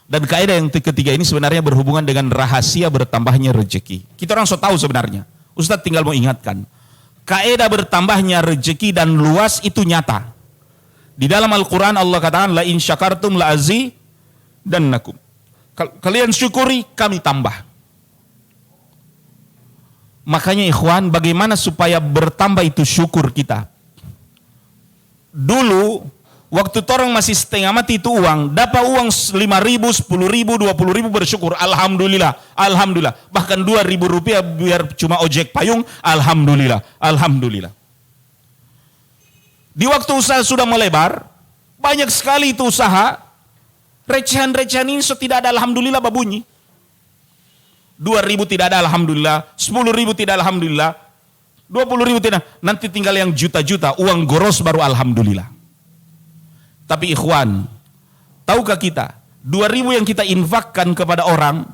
Dan kaidah yang ketiga ini sebenarnya berhubungan dengan rahasia bertambahnya rezeki. Kita orang so tahu sebenarnya. Ustaz tinggal mau ingatkan. Kaidah bertambahnya rezeki dan luas itu nyata. Di dalam Al-Quran Allah katakan, la in syakartum la azidannakum. Kalian syukuri, kami tambah. Makanya ikhwan, bagaimana supaya bertambah itu syukur kita? Dulu, waktu orang masih setengah mati itu uang, dapat uang 5.000, 10.000, 20.000 bersyukur. Alhamdulillah, Alhamdulillah. Bahkan 2.000 rupiah biar cuma ojek payung, Alhamdulillah, Alhamdulillah. Di waktu usaha sudah melebar, banyak sekali itu usaha, recehan-recehan ini so tidak ada Alhamdulillah babunyi. 2.000 tidak ada Alhamdulillah, 10.000 tidak Alhamdulillah, 20.000 tidak, nanti tinggal yang juta-juta, uang goros baru Alhamdulillah. Tapi ikhwan, tahukah kita, 2.000 yang kita infakkan kepada orang,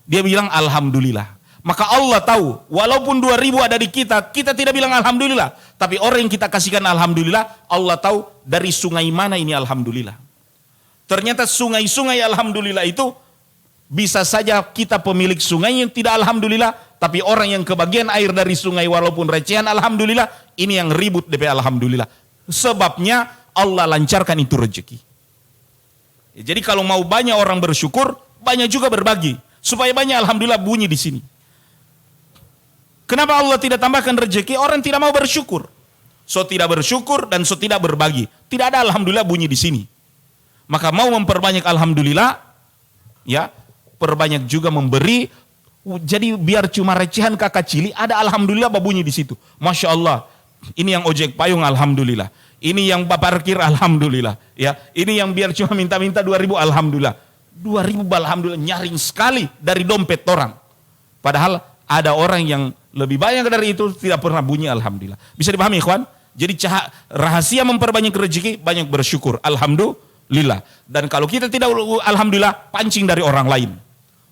dia bilang Alhamdulillah. Maka Allah tahu, walaupun 2.000 ada di kita, kita tidak bilang Alhamdulillah. Tapi orang yang kita kasihkan Alhamdulillah, Allah tahu dari sungai mana ini Alhamdulillah. Ternyata sungai-sungai Alhamdulillah itu, bisa saja kita pemilik sungai yang tidak Alhamdulillah, tapi orang yang kebagian air dari sungai walaupun recehan Alhamdulillah, ini yang ribut DP Alhamdulillah. Sebabnya Allah lancarkan itu rezeki. Jadi kalau mau banyak orang bersyukur, banyak juga berbagi. Supaya banyak Alhamdulillah bunyi di sini. Kenapa Allah tidak tambahkan rezeki? Orang tidak mau bersyukur. So tidak bersyukur dan so tidak berbagi. Tidak ada Alhamdulillah bunyi di sini. Maka mau memperbanyak Alhamdulillah, ya perbanyak juga memberi. Jadi biar cuma recehan kakak cili, ada Alhamdulillah babunyi di situ. Masya Allah, Ini yang ojek payung, alhamdulillah. Ini yang parkir, alhamdulillah. Ya, ini yang biar cuma minta-minta 2.000, alhamdulillah. 2.000, alhamdulillah, nyaring sekali dari dompet orang. Padahal ada orang yang lebih banyak dari itu tidak pernah bunyi, alhamdulillah. Bisa dipahami, ikhwan? Jadi rahasia memperbanyak rezeki, banyak bersyukur, alhamdulillah. Dan kalau kita tidak alhamdulillah, pancing dari orang lain.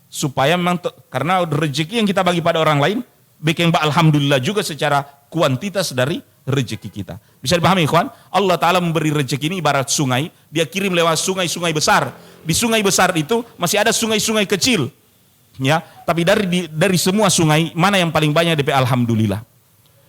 Supaya memang karena rezeki yang kita bagi pada orang lain, bikin alhamdulillah juga secara kuantitas dari rezeki kita. Bisa dipahami, ikhwan? Allah Ta'ala memberi rezeki ini ibarat sungai, dia kirim lewat sungai-sungai besar. Di sungai besar itu masih ada sungai-sungai kecil. Ya, tapi dari semua sungai, mana yang paling banyak DP alhamdulillah?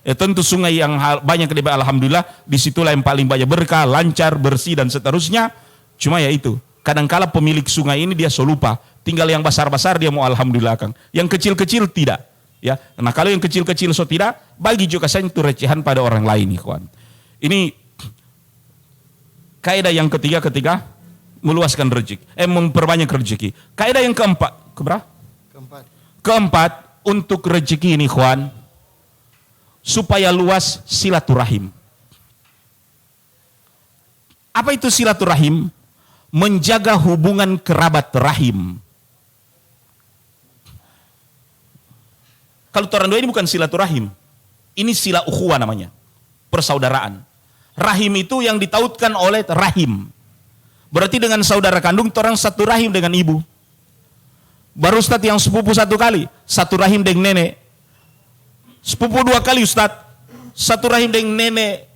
Ya tentu sungai yang banyak DP alhamdulillah, disitulah yang paling banyak berkah, lancar, bersih dan seterusnya. Cuma ya itu, kadangkala pemilik sungai ini dia lupa, tinggal yang besar-besar dia mau alhamdulillah, Kang. Yang kecil-kecil tidak. Ya, nah kalau yang kecil-kecil tidak, bagi juga saya itu recehan pada orang lain, ikhwan. Ini kaidah yang ketiga ketika meluaskan rezeki, memperbanyak rezeki. Kaidah yang keempat, keempat untuk rezeki ini, ikhwan, supaya luas silaturahim. Apa itu silaturahim? Menjaga hubungan kerabat rahim. Kalau orang dua ini bukan silaturahim, ini sila ukhuwah namanya, persaudaraan. Rahim itu yang ditautkan oleh rahim. Berarti dengan saudara kandung, orang satu rahim dengan ibu. Baru Ustadz yang sepupu satu kali, satu rahim dengan nenek. Sepupu 2 kali Ustadz, satu rahim dengan nenek.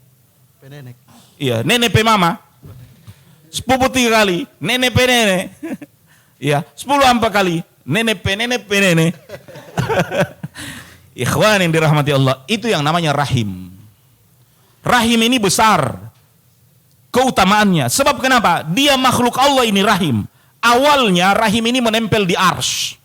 Penenek. Iya, nenek pe mama. Sepupu 3 kali, nenek pe nenek. Iya, 10 kali, nenek pe nenek pe nenek. Ikhwan yang dirahmati Allah, itu yang namanya rahim. Rahim ini besar keutamaannya. Sebab kenapa? Dia makhluk Allah ini rahim. Awalnya rahim ini menempel di arsy.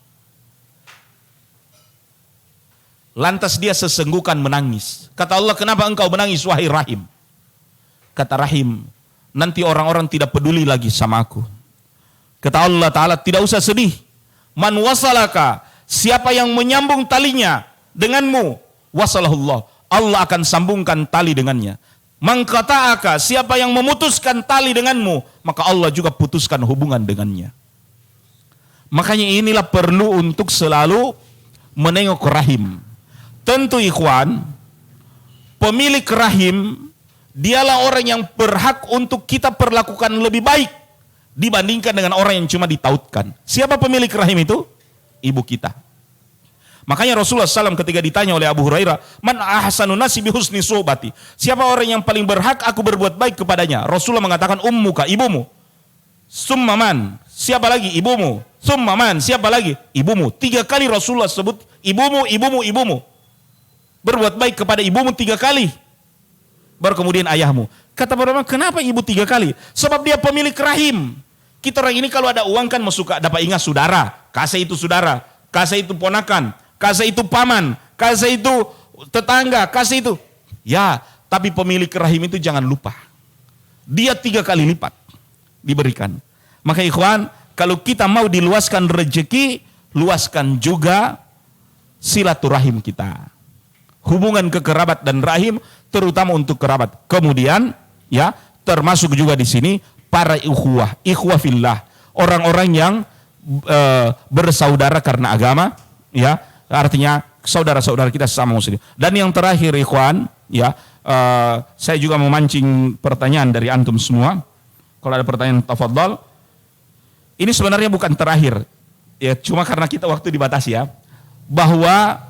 Lantas dia sesenggukan menangis. Kata Allah, kenapa engkau menangis wahai rahim? Kata rahim, nanti orang-orang tidak peduli lagi sama aku. Kata Allah Ta'ala, tidak usah sedih. Man wasalaka, siapa yang menyambung talinya denganmu, wasalahullah, Allah akan sambungkan tali dengannya. Man qata'aka, siapa yang memutuskan tali denganmu, maka Allah juga putuskan hubungan dengannya. Makanya inilah perlu untuk selalu menengok rahim. Tentu ikhwan, pemilik rahim dialah orang yang berhak untuk kita perlakukan lebih baik dibandingkan dengan orang yang cuma ditautkan. Siapa pemilik rahim itu? Ibu kita. Makanya Rasulullah SAW ketika ditanya oleh Abu Hurairah, man ahsanun nasi bihusni suhbati, siapa orang yang paling berhak aku berbuat baik kepadanya? Rasulullah mengatakan ummuka, ibumu. Summa man, siapa lagi? Ibumu. Summa man, siapa lagi? Ibumu. 3 kali Rasulullah sebut ibumu, ibumu, ibumu. Berbuat baik kepada ibumu 3 kali. Baru kemudian ayahmu. Kata para ulama, kenapa ibu 3 kali? Sebab dia pemilik rahim. Kita orang ini kalau ada uang kan suka dapat ingat saudara. Kasih itu saudara, kasih itu ponakan, kasih itu paman, kasih itu tetangga, kasih itu. Ya, tapi pemilik rahim itu jangan lupa. Dia 3 kali lipat diberikan. Maka ikhwan, kalau kita mau diluaskan rezeki, luaskan juga silaturahim kita. Hubungan kekerabat dan rahim, terutama untuk kerabat. Kemudian, ya, termasuk juga di sini para ikhwah fillah, orang-orang yang bersaudara karena agama, ya, artinya saudara-saudara kita sesama muslim. Dan yang terakhir ikhwan, ya, saya juga memancing pertanyaan dari antum semua. Kalau ada pertanyaan tafadhal. Ini sebenarnya bukan terakhir, ya, cuma karena kita waktu dibatasi ya, bahwa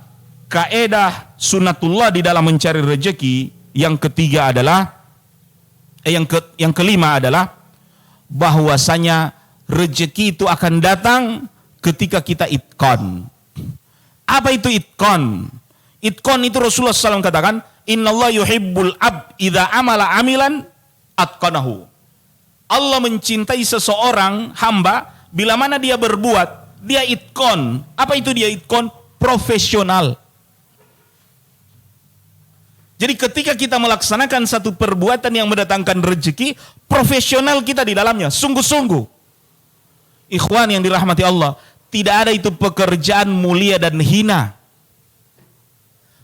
kaedah sunnatullah di dalam mencari rezeki yang ketiga adalah yang kelima adalah bahwasanya rezeki itu akan datang ketika kita itqan. Apa itu itqan? Itqan itu Rasulullah SAW katakan, innallaha yuhibbul abd idza amala amilan atqanahu. Allah mencintai seseorang hamba bila mana dia berbuat, dia itqan. Apa itu dia itqan? Profesional. Jadi ketika kita melaksanakan satu perbuatan yang mendatangkan rezeki, profesional kita di dalamnya, sungguh-sungguh. Ikhwan yang dirahmati Allah, tidak ada itu pekerjaan mulia dan hina.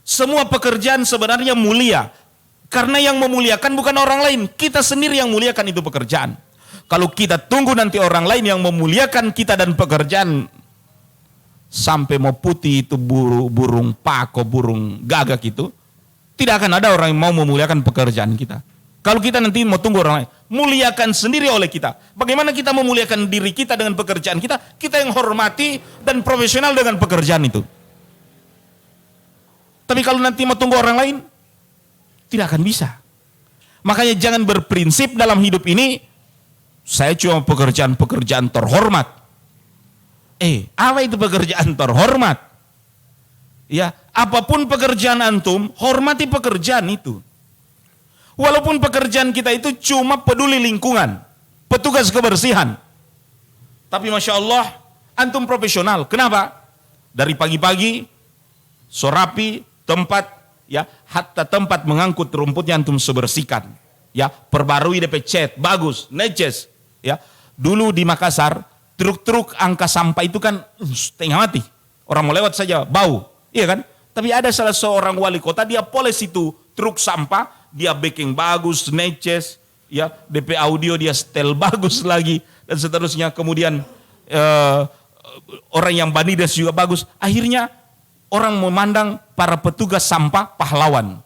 Semua pekerjaan sebenarnya mulia. Karena yang memuliakan bukan orang lain, kita sendiri yang muliakan itu pekerjaan. Kalau kita tunggu nanti orang lain yang memuliakan kita dan pekerjaan, sampai mau putih itu burung pako, burung gagak itu, tidak akan ada orang yang mau memuliakan pekerjaan kita. Kalau kita nanti mau tunggu orang lain, muliakan sendiri oleh kita. Bagaimana kita memuliakan diri kita dengan pekerjaan kita? Kita yang hormati dan profesional dengan pekerjaan itu. Tapi kalau nanti mau tunggu orang lain, tidak akan bisa. Makanya jangan berprinsip dalam hidup ini, saya cuma pekerjaan-pekerjaan terhormat. Apa itu pekerjaan terhormat? Ya, apapun pekerjaan antum, hormati pekerjaan itu. Walaupun pekerjaan kita itu cuma peduli lingkungan, petugas kebersihan. Tapi Masya Allah, antum profesional. Kenapa? Dari pagi-pagi, sorapi, tempat, ya, hatta tempat mengangkut rumputnya antum sebersihkan. Ya, perbarui DP cat, bagus, neces. Ya, dulu di Makassar, truk-truk angka sampah itu kan setengah mati. Orang mau lewat saja bau, iya kan? Tapi ada salah seorang wali kota, dia poles itu truk sampah, dia backing bagus, neces, ya, DP audio dia setel bagus lagi dan seterusnya. Kemudian orang yang banides juga bagus. Akhirnya orang memandang para petugas sampah pahlawan.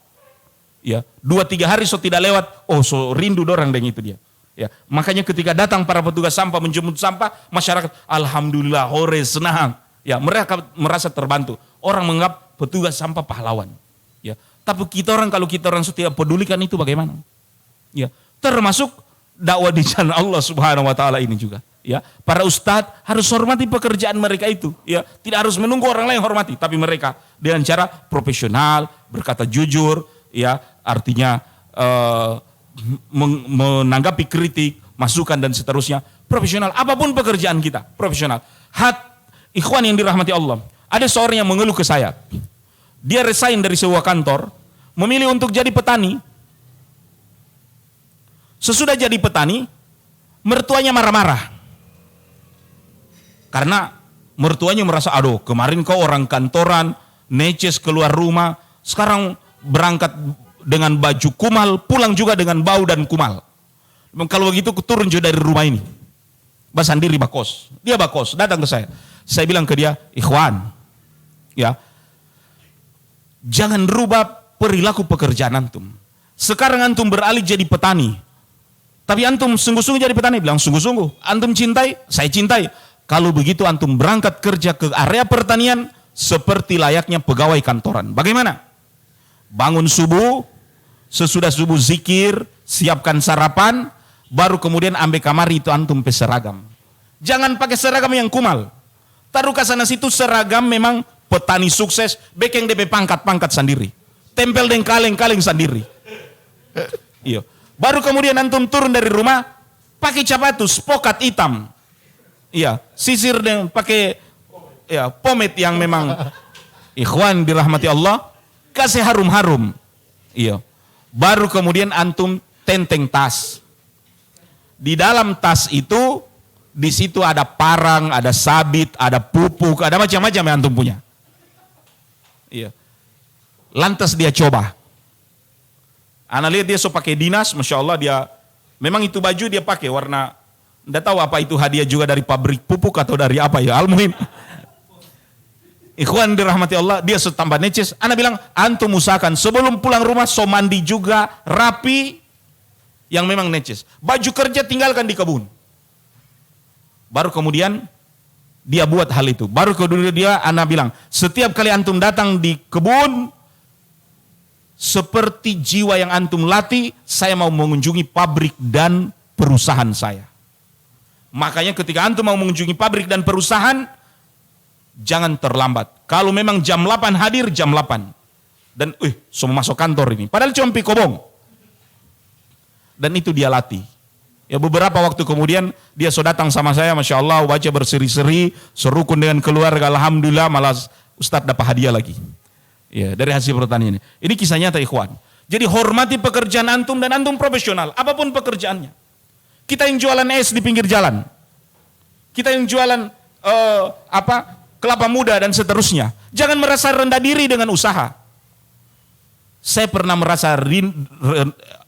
Ya, 2-3 hari so tidak lewat, so rindu dorang dengan itu dia. Ya, makanya ketika datang para petugas sampah menjemput sampah, masyarakat alhamdulillah hore senang. Ya, mereka merasa terbantu. Orang menganggap petugas sampah pahlawan. Ya, tapi kalau kita orang tidak pedulikan itu bagaimana? Ya, termasuk dakwah di jalan Allah Subhanahu wa taala ini juga. Ya, para ustadz harus hormati pekerjaan mereka itu. Ya, tidak harus menunggu orang lain hormati, tapi mereka dengan cara profesional, berkata jujur, ya, artinya menanggapi kritik, masukan dan seterusnya, profesional. Apapun pekerjaan kita, profesional. Ikhwan yang dirahmati Allah, ada seorang yang mengeluh ke saya. Dia resign dari sebuah kantor, memilih untuk jadi petani. Sesudah jadi petani, mertuanya marah-marah. Karena mertuanya merasa, aduh kemarin kau orang kantoran, neces keluar rumah, sekarang berangkat dengan baju kumal, pulang juga dengan bau dan kumal. Kalau begitu turun juga dari rumah ini. Basandiri bakos. Dia bakos, datang ke saya. Saya bilang ke dia, ikhwan, ya, jangan rubah perilaku pekerjaan antum. Sekarang antum beralih jadi petani. Tapi antum sungguh-sungguh jadi petani? Bilang sungguh-sungguh. Antum cintai? Saya cintai. Kalau begitu antum berangkat kerja ke area pertanian seperti layaknya pegawai kantoran. Bagaimana? Bangun subuh, sesudah subuh zikir, siapkan sarapan, baru kemudian ambil kamar itu antum pakai seragam. Jangan pakai seragam yang kumal. Taruh ke sana situ seragam memang petani sukses, bekeng DP pangkat-pangkat sendiri. Tempel dan kaleng-kaleng sendiri. Iya. Baru kemudian antum turun dari rumah, pakai capatus, pokat hitam. Iya, sisir dan pakai ya, pomade yang memang ikhwan dirahmati Allah, kasih harum-harum. Iya. Baru kemudian antum tenteng tas. Di dalam tas itu, di situ ada parang, ada sabit, ada pupuk, ada macam-macam yang antum punya. Iya. Lantas dia coba. Ana lihat dia so pakai dinas, Masya Allah dia, memang itu baju dia pakai warna, tidak tahu apa itu hadiah juga dari pabrik pupuk atau dari apa ya, al-muhim. Ikhwan dirahmati Allah, dia so tambah neces. Ana bilang, antum usahakan sebelum pulang rumah so mandi juga, rapi, yang memang neces. Baju kerja tinggalkan di kebun. Baru kemudian dia buat hal itu. Baru kemudian dia, ana bilang, setiap kali antum datang di kebun, seperti jiwa yang antum latih, saya mau mengunjungi pabrik dan perusahaan saya. Makanya ketika antum mau mengunjungi pabrik dan perusahaan, jangan terlambat. Kalau memang jam 8 hadir, jam 8. Dan semua masuk kantor ini. Padahal cuma pikobong. Dan itu dia latih. Ya beberapa waktu kemudian dia so datang sama saya, Masya Allah, wajah berseri-seri, serukun dengan keluarga, alhamdulillah, malah Ustadz dapat hadiah lagi. Ya, dari hasil pertanian ini. Ini kisah nyata ikhwan. Jadi hormati pekerjaan antum dan antum profesional, apapun pekerjaannya. Kita yang jualan es di pinggir jalan. Kita yang jualan kelapa muda dan seterusnya. Jangan merasa rendah diri dengan usaha. Saya pernah merasa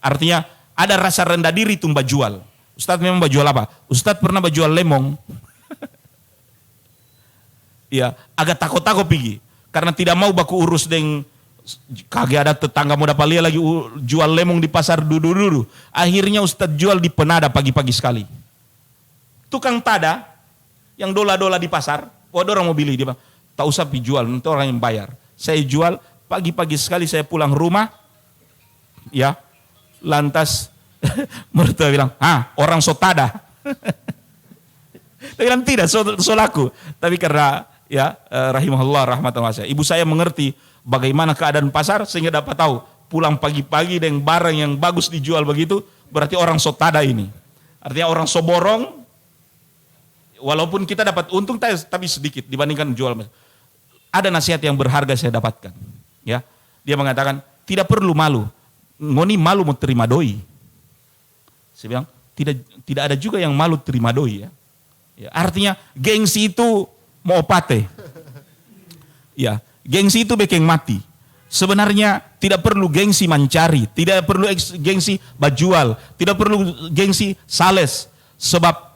artinya ada rasa rendah diri tuh mbak jual. Ustadz memang mbak jual apa? Ustadz pernah mbak jual lemong. Ya, agak takut-takut pergi. Karena tidak mau baku urus dengan kagak ada tetangga mau dapat lihat lagi jual lemong di pasar dulu. Akhirnya Ustadz jual di Penada pagi-pagi sekali. Tukang tada yang dola-dola di pasar, waduh orang mau beli dia bilang, tak usah dijual, nanti orang yang bayar. Saya jual pagi-pagi sekali, saya pulang rumah, ya, lantas mertua bilang, orang so tada. Dia bilang tidak, so laku. Tapi karena ya rahimahullah rahmatan wasi'ah, ibu saya mengerti bagaimana keadaan pasar sehingga dapat tahu pulang pagi-pagi dengan barang yang bagus dijual begitu, berarti orang so tada ini. Artinya orang so borong. Walaupun kita dapat untung tapi sedikit dibandingkan jual. Ada nasihat yang berharga saya dapatkan. Ya, dia mengatakan tidak perlu malu. Ngoni malu mau terima doi. Saya bilang tidak ada juga yang malu terima doi ya. Ya, artinya gengsi itu mau pate. Ya, gengsi itu bikin mati. Sebenarnya tidak perlu gengsi mencari, tidak perlu gengsi bajual, tidak perlu gengsi sales, sebab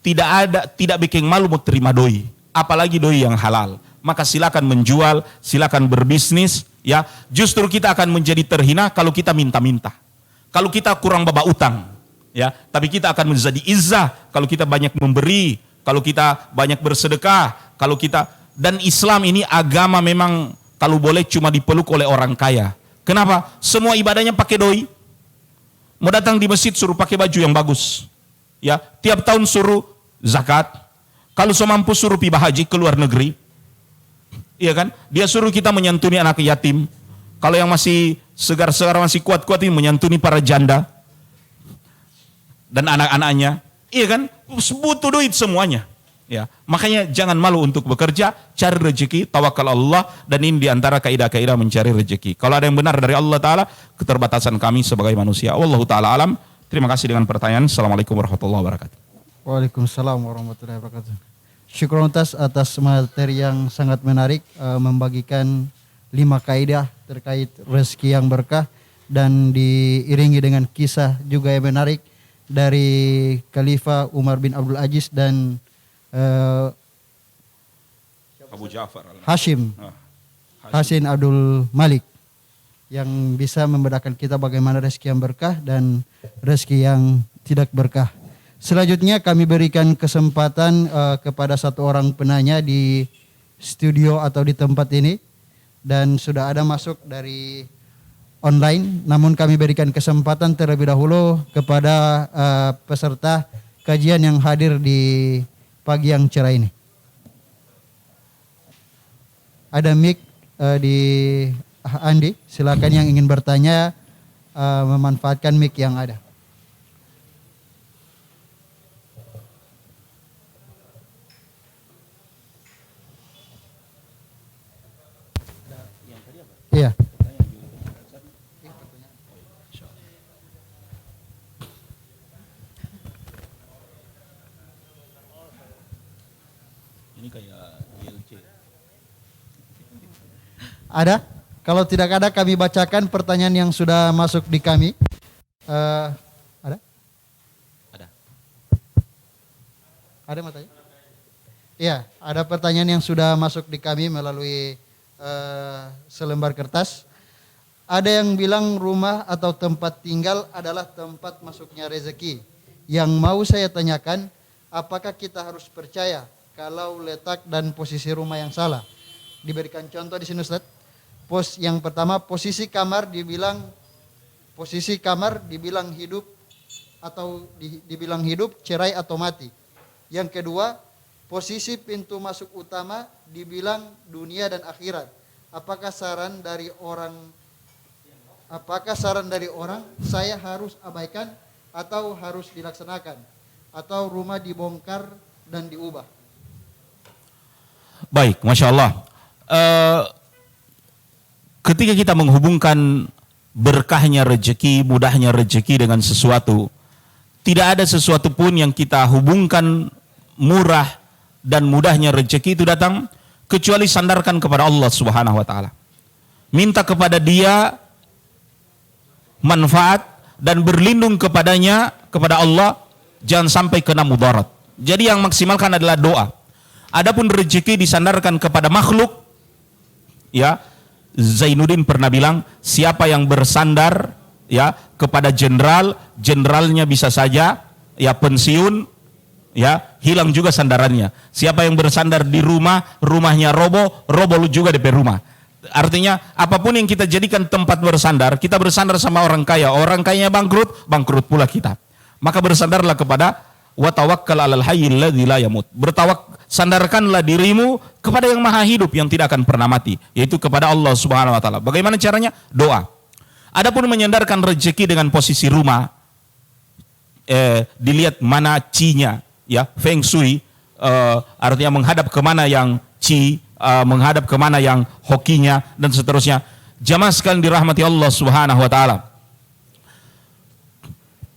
tidak bikin malu mau terima doi, apalagi doi yang halal. Maka silakan menjual, silakan berbisnis, ya. Justru kita akan menjadi terhina kalau kita minta-minta, kalau kita kurang baba utang, ya. Tapi kita akan menjadi izzah kalau kita banyak memberi, kalau kita banyak bersedekah, kalau kita, dan Islam ini agama memang kalau boleh cuma dipeluk oleh orang kaya. Kenapa? Semua ibadahnya pakai doi. Mau datang di masjid suruh pakai baju yang bagus. Ya, tiap tahun suruh zakat. Kalau so mampu suruh piba haji ke luar negeri. Iya kan? Dia suruh kita menyantuni anak yatim. Kalau yang masih segar-segar, masih kuat-kuat ini menyantuni para janda dan anak-anaknya. Iya kan? Butuh duit semuanya. Ya, makanya jangan malu untuk bekerja, cari rezeki, tawakal Allah, dan ini diantara kaidah-kaidah mencari rezeki. Kalau ada yang benar dari Allah Ta'ala, keterbatasan kami sebagai manusia. Wallahu ta'ala alam. Terima kasih dengan pertanyaan. Assalamualaikum warahmatullahi wabarakatuh. Waalaikumsalam warahmatullahi wabarakatuh. Syukur atas materi yang sangat menarik, membagikan 5 kaidah terkait rezeki yang berkah dan diiringi dengan kisah juga yang menarik dari Khalifah Umar bin Abdul Aziz dan Abu Ja'far Hashim Abdul Malik, yang bisa membedakan kita bagaimana rezeki yang berkah dan rezeki yang tidak berkah. Selanjutnya kami berikan kesempatan kepada satu orang penanya di studio atau di tempat ini, dan sudah ada masuk dari online, namun kami berikan kesempatan terlebih dahulu kepada peserta kajian yang hadir di pagi yang cerah ini. Ada mic di Andi, silakan yang ingin bertanya memanfaatkan mic yang ada. Iya. Ini kayak ILC. Ada? Kalau tidak ada, kami bacakan pertanyaan yang sudah masuk di kami. Ada? Ada. Ada matanya? Iya, ada pertanyaan yang sudah masuk di kami melalui selembar kertas. Ada yang bilang rumah atau tempat tinggal adalah tempat masuknya rezeki. Yang mau saya tanyakan, apakah kita harus percaya kalau letak dan posisi rumah yang salah? Diberikan contoh di sini Ustaz. Yang pertama, posisi kamar dibilang hidup atau dibilang hidup, cerai atau mati. Yang kedua, posisi pintu masuk utama dibilang dunia dan akhirat. Apakah saran dari orang saya harus abaikan atau harus dilaksanakan? Atau rumah dibongkar dan diubah? Baik, Masya Allah. Ketika kita menghubungkan berkahnya rezeki, mudahnya rezeki dengan sesuatu, tidak ada sesuatu pun yang kita hubungkan murah dan mudahnya rezeki itu datang kecuali sandarkan kepada Allah Subhanahu wa taala. Minta kepada Dia manfaat dan berlindung kepadanya, kepada Allah, jangan sampai kena mudarat. Jadi yang maksimalkan adalah doa. Adapun rezeki disandarkan kepada makhluk, ya, Zainuddin pernah bilang, siapa yang bersandar ya kepada jenderal, jenderalnya bisa saja ya pensiun, ya hilang juga sandarannya. Siapa yang bersandar di rumah, rumahnya roboh, roboh juga DP rumah. Artinya apapun yang kita jadikan tempat bersandar, kita bersandar sama orang kaya, orang kayanya bangkrut, bangkrut pula kita. Maka bersandarlah kepada wa tawakkal 'alal hayyil ladzi la yamut. Sandarkanlah dirimu kepada yang maha hidup yang tidak akan pernah mati, yaitu kepada Allah Subhanahu wa taala. Bagaimana caranya? Doa. Adapun menyandarkan rezeki dengan posisi rumah, dilihat mana cinya, ya, feng shui, artinya menghadap kemana yang ci, menghadap kemana yang hokinya, dan seterusnya. Jamaah sekalian dirahmati Allah Subhanahu wa taala.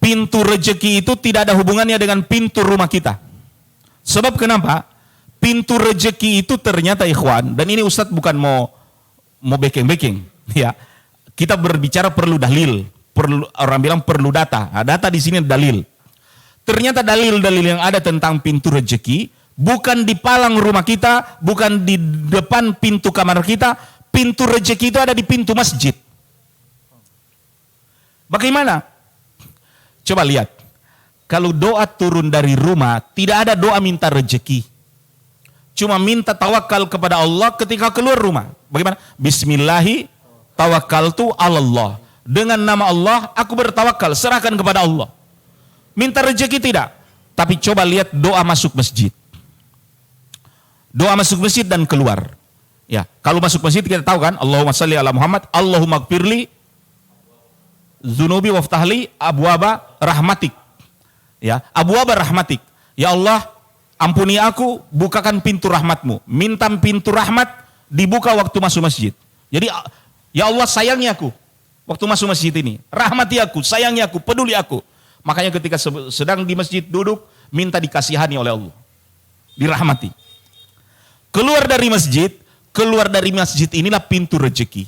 Pintu rezeki itu tidak ada hubungannya dengan pintu rumah kita. Sebab kenapa? Pintu rezeki itu ternyata ikhwan, dan ini Ustadz bukan mau backing, ya. Kita berbicara perlu dalil, orang bilang perlu data. Nah, data di sini dalil. Ternyata dalil-dalil yang ada tentang pintu rezeki bukan di palang rumah kita, bukan di depan pintu kamar kita. Pintu rezeki itu ada di pintu masjid. Bagaimana? Coba lihat. Kalau doa turun dari rumah, tidak ada doa minta rezeki. Cuma minta tawakal kepada Allah ketika keluar rumah. Bagaimana? Bismillahi tawakkaltu 'alallah. Dengan nama Allah aku bertawakal, serahkan kepada Allah. Minta rezeki tidak. Tapi coba lihat doa masuk masjid. Doa masuk masjid dan keluar. Ya, kalau masuk masjid kita tahu kan, Allahumma shalli ala Muhammad, Allahumma gfirli dzunubi waftahli abwaba rahmatik. Ya, abwaba rahmatik. Ya Allah, ampuni aku, bukakan pintu rahmatmu. Minta pintu rahmat dibuka waktu masuk masjid. Jadi, ya Allah sayangi aku waktu masuk masjid ini. Rahmati aku, sayangi aku, peduli aku. Makanya ketika sedang di masjid duduk, minta dikasihani oleh Allah. Dirahmati. Keluar dari masjid inilah pintu rezeki.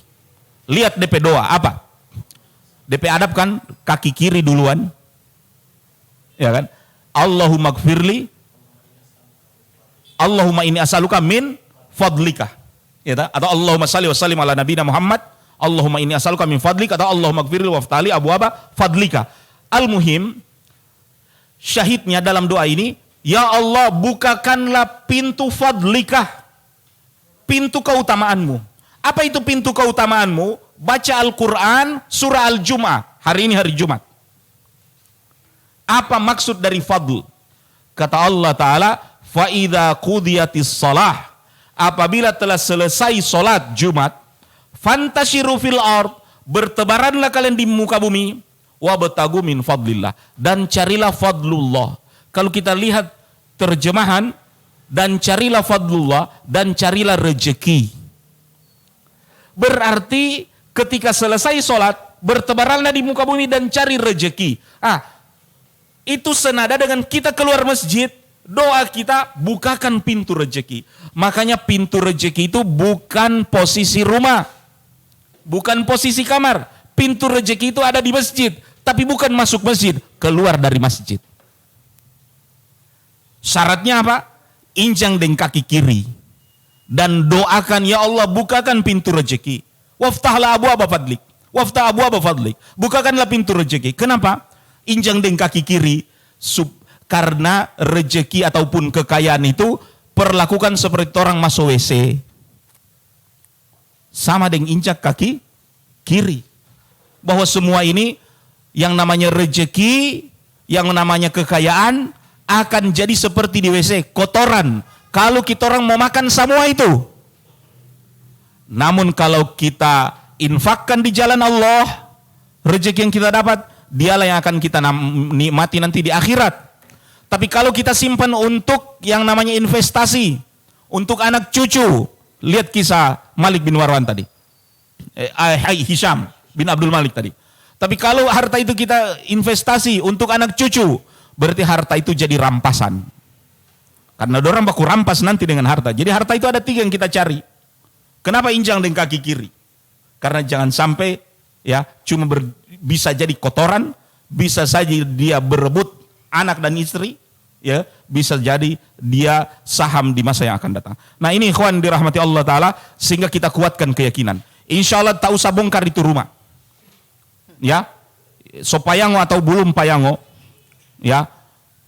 Lihat DP doa, apa? DP hadapkan kaki kiri duluan. Ya kan? Allahumma gfirli, Allahumma inni as'aluka min fadlika. Ya tak? Atau Allahumma salli wa sallim ala nabiyina Muhammad, Allahumma inni as'aluka min fadlika, atau Allahumma gfirli waftali abwaba fadlika. Al-muhim, syahidnya dalam doa ini, ya Allah bukakanlah pintu fadlikah, pintu keutamaanmu. Apa itu pintu keutamaanmu? Baca Al-Quran, surah Al-Jum'ah. Hari ini hari Jumat. Apa maksud dari fadl? Kata Allah Ta'ala, فَإِذَا قُضِيَتِ الصَّلَاةِ, apabila telah selesai solat Jumat, فَانْتَشِرُوا فِي الْأَرْضِ, bertebaranlah kalian di muka bumi, وَابْتَغُوا مِنْ فَضْلِ اللَّهِ, dan carilah fadlullah. Kalau kita lihat terjemahan, dan carilah fadlullah, dan carilah rezeki. Berarti ketika selesai sholat, bertebaranlah di muka bumi dan cari rezeki. Itu senada dengan kita keluar masjid, doa kita bukakan pintu rezeki. Makanya pintu rezeki itu bukan posisi rumah, bukan posisi kamar. Pintu rezeki itu ada di masjid, tapi bukan masuk masjid, keluar dari masjid. Syaratnya apa? Injang dengan kaki kiri dan doakan, ya Allah bukakan pintu rezeki. Waftahlah abwaba fadlik, waftah abwaba fadlik, bukakanlah pintu rezeki. Kenapa? Injang dengan kaki kiri, karena rezeki ataupun kekayaan itu perlakukan seperti orang masuk WC, sama dengan injak kaki kiri. Bahwa semua ini yang namanya rezeki, yang namanya kekayaan akan jadi seperti di WC, kotoran. Kalau kita orang mau makan semua itu. Namun kalau kita infakkan di jalan Allah, rezeki yang kita dapat, dialah yang akan kita nikmati nanti di akhirat. Tapi kalau kita simpan untuk yang namanya investasi, untuk anak cucu, lihat kisah Malik bin Marwan tadi, Hisham bin Abdul Malik tadi. Tapi kalau harta itu kita investasi untuk anak cucu, berarti harta itu jadi rampasan. Karena orang baku rampas nanti dengan harta. Jadi harta itu ada 3 yang kita cari. Kenapa injang dengan kaki kiri? Karena jangan sampai ya cuma bisa jadi kotoran, bisa saja dia berebut anak dan istri, ya, bisa jadi dia saham di masa yang akan datang. Nah ini ikhwan dirahmati Allah Ta'ala, sehingga kita kuatkan keyakinan. Insya Allah tak usah bongkar itu rumah. Ya, so payango atau belum payango, ya,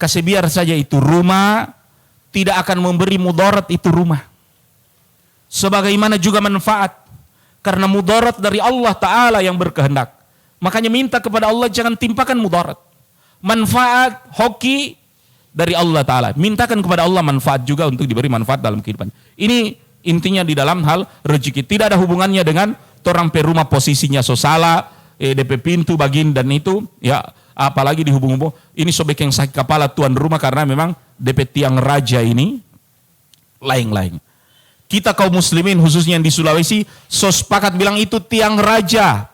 kasih biar saja itu rumah, tidak akan memberi mudarat itu rumah. Sebagaimana juga manfaat, karena mudarat dari Allah Ta'ala yang berkehendak. Makanya minta kepada Allah jangan timpakan mudarat. Manfaat, hoki dari Allah Ta'ala. Mintakan kepada Allah manfaat juga untuk diberi manfaat dalam kehidupan. Ini intinya di dalam hal rezeki. Tidak ada hubungannya dengan orang pe rumah posisinya so salah, DP pintu bagin dan itu, ya apalagi dihubung-hubung. Ini sobek yang sakit kepala tuan rumah karena memang DP tiang raja ini lain-lain. Kita kaum muslimin khususnya yang di Sulawesi sepakat bilang itu tiang raja.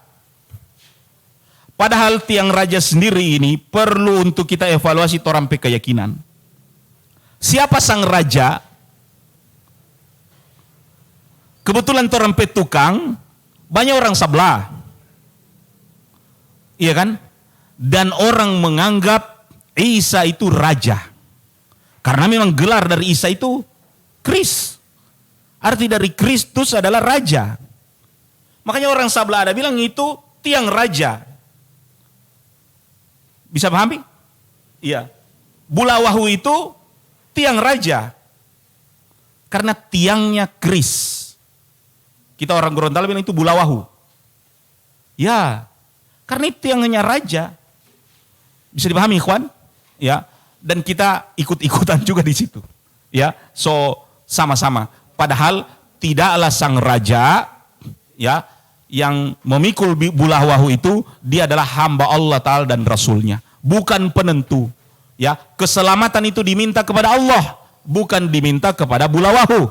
Padahal tiang raja sendiri ini perlu untuk kita evaluasi torang pe keyakinan. Siapa sang raja? Kebetulan torang pe tukang, banyak orang sebelah. Iya kan? Dan orang menganggap Isa itu raja. Karena memang gelar dari Isa itu Kris. Arti dari Kristus adalah raja. Makanya orang sebelah ada bilang itu tiang raja. Bisa pahami? Iya. Bulawahu itu tiang raja. Karena tiangnya Kris. Kita orang Gorontalo bilang itu Bulawahu. Ya. Karena itu tiangnya raja. Bisa dipahami, ikhwan? Ya. Dan kita ikut-ikutan juga di situ. Ya. So sama-sama. Padahal tidaklah sang raja, ya, yang memikul Bulawahu itu dia adalah hamba Allah Ta'ala dan Rasulnya, bukan penentu. Ya, keselamatan itu diminta kepada Allah, bukan diminta kepada Bulawahu.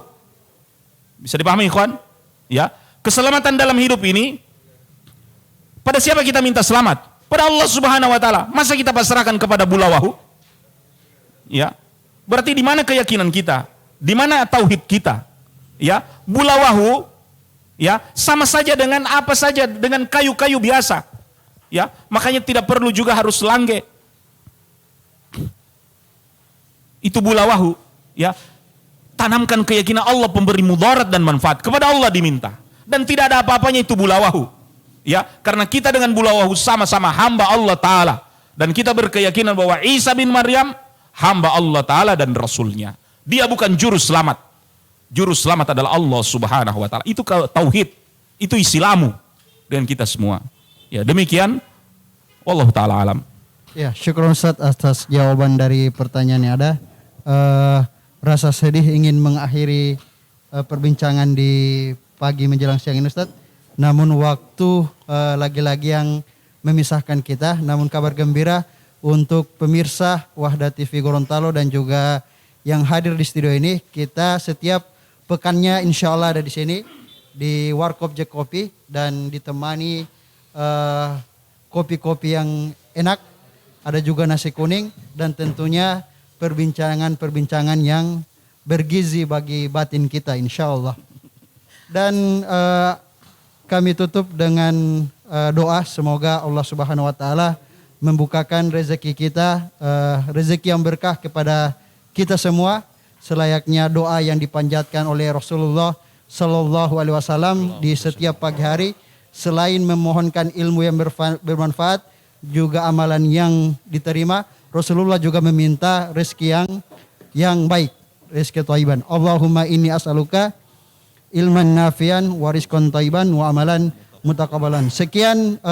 Bisa dipahami, ikhwan? Ya, keselamatan dalam hidup ini pada siapa kita minta selamat? Pada Allah Subhanahu Wa Ta'ala. Masa kita pasrahkan kepada Bulawahu? Ya, berarti di mana keyakinan kita? Di mana tauhid kita? Ya, Bulawahu, ya, sama saja dengan apa saja, dengan kayu-kayu biasa. Ya, makanya tidak perlu juga harus langge. Itu Bulawahu, ya. Tanamkan keyakinan Allah pemberi mudarat dan manfaat, kepada Allah diminta. Dan tidak ada apa-apanya itu Bulawahu. Ya, karena kita dengan Bulawahu sama-sama hamba Allah Ta'ala. Dan kita berkeyakinan bahwa Isa bin Maryam hamba Allah Ta'ala dan Rasulnya. Dia bukan juru selamat. Juru selamat adalah Allah Subhanahu Wa Ta'ala. Itu tauhid, itu Islamu dengan kita semua. Ya, demikian. Wallahu ta'ala alam. Ya, syukur Ustaz atas jawaban dari pertanyaan yang ada. Rasa sedih ingin mengakhiri perbincangan di pagi menjelang siang ini Ustaz. Namun waktu lagi-lagi yang memisahkan kita. Namun kabar gembira untuk pemirsa Wahda TV Gorontalo dan juga yang hadir di studio ini. Kita setiap pekannya insya Allah ada di sini di Warkop Jack Kopi dan ditemani kopi-kopi yang enak, ada juga nasi kuning dan tentunya perbincangan-perbincangan yang bergizi bagi batin kita insya Allah. Dan kami tutup dengan doa semoga Allah Subhanahu Wa Ta'ala membukakan rezeki kita, rezeki yang berkah kepada kita semua. Selayaknya doa yang dipanjatkan oleh Rasulullah Sallallahu Alaihi Wasallam di setiap pagi hari, selain memohonkan ilmu yang bermanfaat, juga amalan yang diterima. Rasulullah juga meminta rezeki yang baik, rezeki thayyiban. Allahumma inni as'aluka ilman nafian wa rizqan thayyiban wa amalan mutaqabbalan. Sekian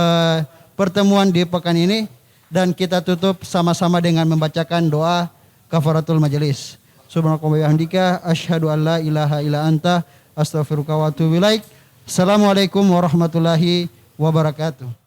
pertemuan di pekan ini dan kita tutup sama-sama dengan membacakan doa kafaratul majelis. Subhanallah wa bihamdika asyhadu an la ilaha illa anta astaghfiruka wa atubu ilaik. Assalamualaikum warahmatullahi wabarakatuh.